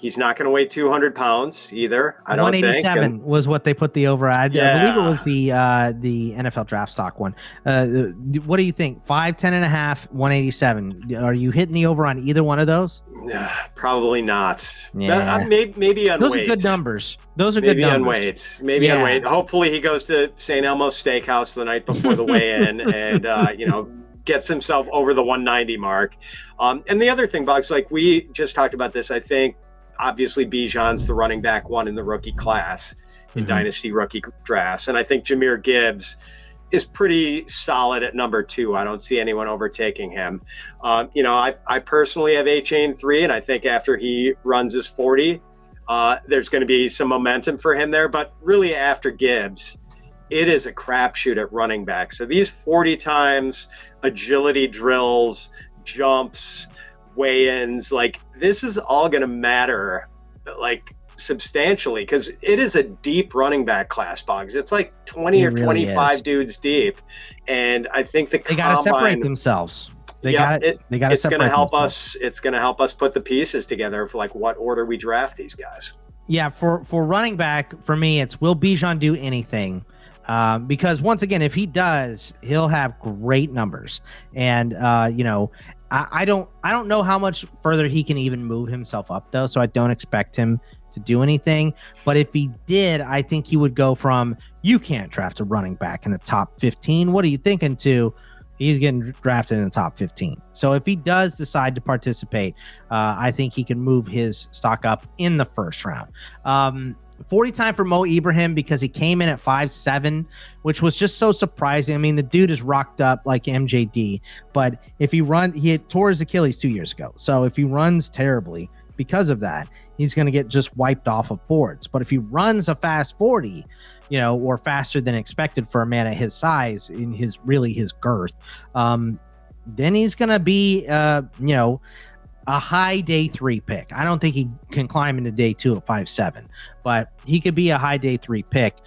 He's not going to weigh 200 pounds either. I don't think. 187 was what they put the over. I believe it was the NFL draft stock one. What do you think? 5'10 and a half, 187. Are you hitting the over on either one of those? Probably not. Yeah. Maybe on those weight. Are good numbers. Those are good numbers. Maybe on weight. Hopefully he goes to St. Elmo's Steakhouse the night before the weigh-in and gets himself over the 190 mark. And the other thing, Boggs, like we just talked about this, I think obviously Bijan's the running back one in the rookie class in dynasty rookie drafts. And I think Jahmyr Gibbs is pretty solid at number 2. I don't see anyone overtaking him. I personally have A-Chain 3, and I think after he runs his 40, there's going to be some momentum for him there. But really after Gibbs, it is a crapshoot at running back. So these 40 times, agility drills, jumps, weigh-ins, like this is all going to matter like substantially because it is a deep running back class, Boggs. It's like 20 or 25 dudes deep, and I think they got to separate themselves. They got to separate. It's going to help us. It's going to help us put the pieces together for like what order we draft these guys. Yeah, for running back, for me, it's will Bijan do anything? Because once again, if he does, he'll have great numbers, and I don't know how much further he can even move himself up though, so I don't expect him to do anything. But if he did, I think he would go from you can't draft a running back in the top 15. What are you thinking? To he's getting drafted in the top 15. So if he does decide to participate, I think he can move his stock up in the first round. 40 time for Mo Ibrahim because he came in at 5'7", which was just so surprising. I mean, the dude is rocked up like MJD, but if he he tore his Achilles 2 years ago. So if he runs terribly because of that, he's going to get just wiped off of boards. But if he runs a fast 40, or faster than expected for a man at his size in his girth, then he's going to be, a high day 3 pick. I don't think he can climb into day 2 at 5'7", but he could be a high day 3 pick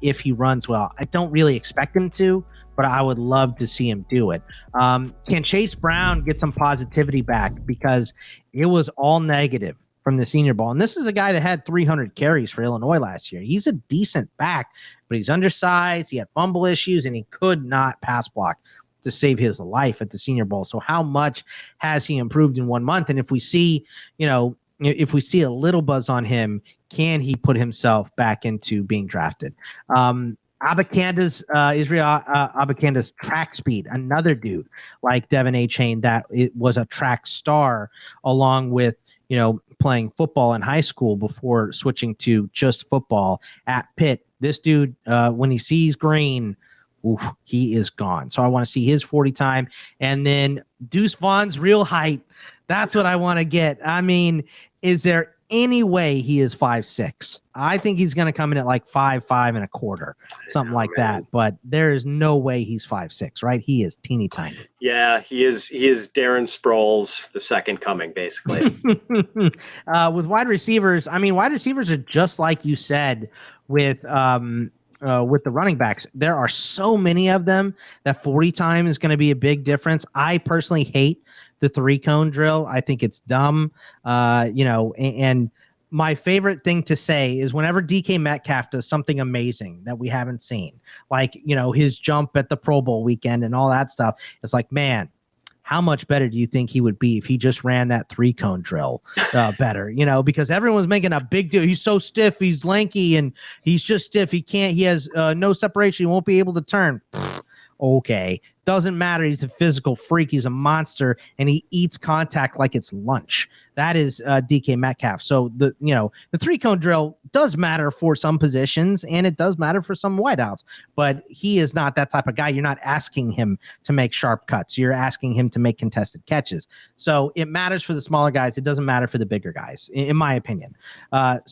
if he runs well. I don't really expect him to, but I would love to see him do it. Can Chase Brown get some positivity back? Because it was all negative from the Senior Bowl. And this is a guy that had 300 carries for Illinois last year. He's a decent back, but he's undersized. He had fumble issues, and he could not pass block to save his life at the Senior Bowl. So how much has he improved in 1 month? And if we see, if we see a little buzz on him, can he put himself back into being drafted? Israel Abakanda's track speed, another dude like Devin A-Chain that it was a track star along with, playing football in high school before switching to just football at Pitt. This dude, when he sees green, he is gone. So I want to see his 40 time. And then Deuce Vaughn's real height. That's what I want to get. I mean, is there any way he is 5'6"? I think he's going to come in at like 5'5" and a quarter, something like that. But there is no way he's 5'6", right? He is teeny tiny. Yeah, he is Darren Sproles, the second coming, basically. With wide receivers, wide receivers are just like you said with the running backs. There are so many of them that 40 time is going to be a big difference. I personally hate the 3-cone drill. I think it's dumb. And my favorite thing to say is whenever DK Metcalf does something amazing that we haven't seen, like, his jump at the Pro Bowl weekend and all that stuff, it's like, man, how much better do you think he would be if he just ran that 3-cone drill better? Because everyone's making a big deal. He's so stiff. He's lanky and he's just stiff. He has no separation. He won't be able to turn. Okay. Doesn't matter. He's a physical freak. He's a monster and he eats contact like it's lunch. That is DK Metcalf. So the 3-cone drill does matter for some positions and it does matter for some wideouts, but he is not that type of guy. You're not asking him to make sharp cuts. You're asking him to make contested catches. So it matters for the smaller guys. It doesn't matter for the bigger guys, in my opinion. But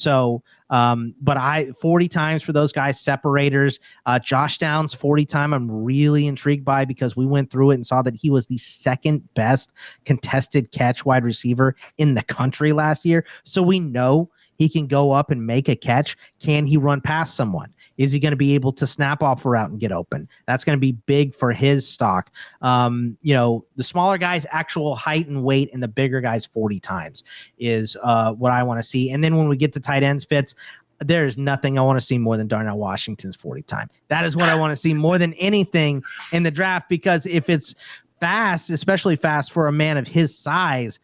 40 times for those guys, separators, Josh Downs 40 time. I'm really intrigued by because we went through it and saw that he was the second best contested catch wide receiver in the country last year. So we know he can go up and make a catch. Can he run past someone? Is he going to be able to snap off a route and get open? That's going to be big for his stock. The smaller guys' actual height and weight and the bigger guys 40 times is what I want to see. And then when we get to tight ends, Fitz, there is nothing I want to see more than Darnell Washington's 40 time. That is what I want to see more than anything in the draft, because if it's fast, especially fast for a man of his size,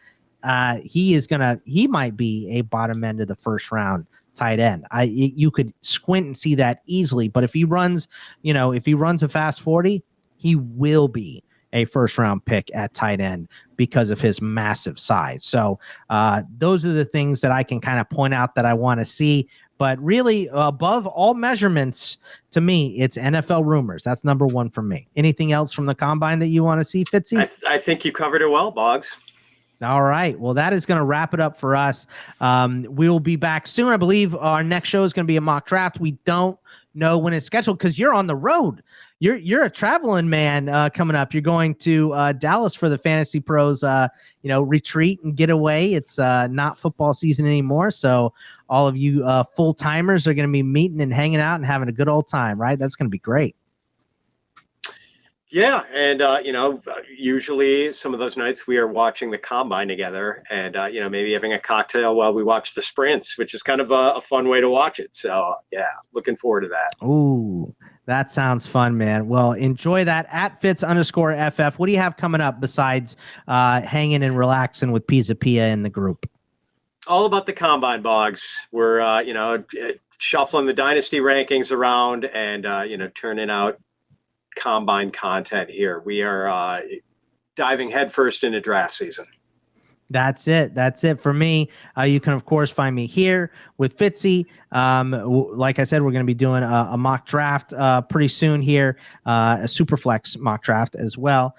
he might be a bottom end of the first round tight end. You could squint and see that easily, but if he runs a fast 40, he will be a first round pick at tight end because of his massive size. So those are the things that I can kind of point out that I want to see. But really, above all measurements, to me, it's NFL rumors. That's number one for me. Anything else from the combine that you want to see, Fitzy? I think you covered it well, Boggs. All right. Well, that is going to wrap it up for us. We will be back soon. I believe our next show is going to be a mock draft. We don't know when it's scheduled because you're on the road. You're a traveling man coming up. You're going to Dallas for the Fantasy Pros, retreat and getaway. It's not football season anymore, so all of you full timers are going to be meeting and hanging out and having a good old time, right? That's going to be great. Yeah, and usually some of those nights we are watching the combine together, and maybe having a cocktail while we watch the sprints, which is kind of a fun way to watch it. So yeah, looking forward to that. Ooh, that sounds fun, man. Well, enjoy that at Fitz_FF. What do you have coming up besides hanging and relaxing with Pizza Pia in the group? All about the combine, Boggs. We're shuffling the dynasty rankings around and turning out combine content here. We are diving headfirst into draft season. That's it for me. You can of course find me here with Fitzy. Like I said, we're going to be doing a mock draft pretty soon here, a super flex mock draft as well.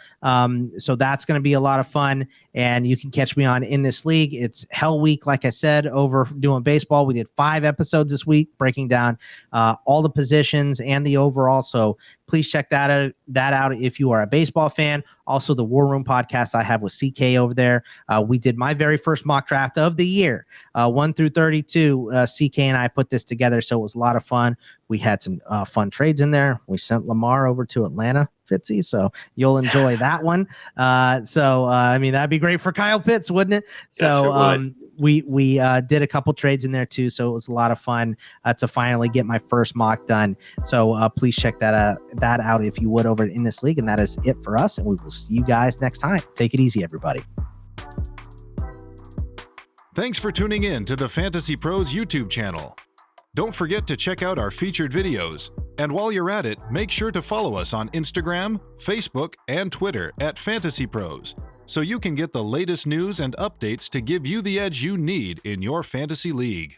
So that's going to be a lot of fun, and you can catch me on In This League. It's Hell Week, like I said, over doing baseball. We did 5 episodes this week breaking down all the positions and the overall. So please check that out if you are a baseball fan. Also, the War Room podcast I have with CK over there. We did my very first mock draft of the year, 1 through 32. CK and I put this together, so it was a lot of fun. We had some fun trades in there. We sent Lamar over to Atlanta, Fitzy, so you'll enjoy that one. That'd be great for Kyle Pitts, wouldn't it? So yes, it would. we did a couple trades in there too, so it was a lot of fun to finally get my first mock done. So please check that out if you would over In This League. And that is it for us, and we will see you guys next time. Take it easy, everybody. Thanks for tuning in to the Fantasy Pros YouTube channel. Don't forget to check out our featured videos. And while you're at it, make sure to follow us on Instagram, Facebook, and Twitter at Fantasy Pros, so you can get the latest news and updates to give you the edge you need in your fantasy league.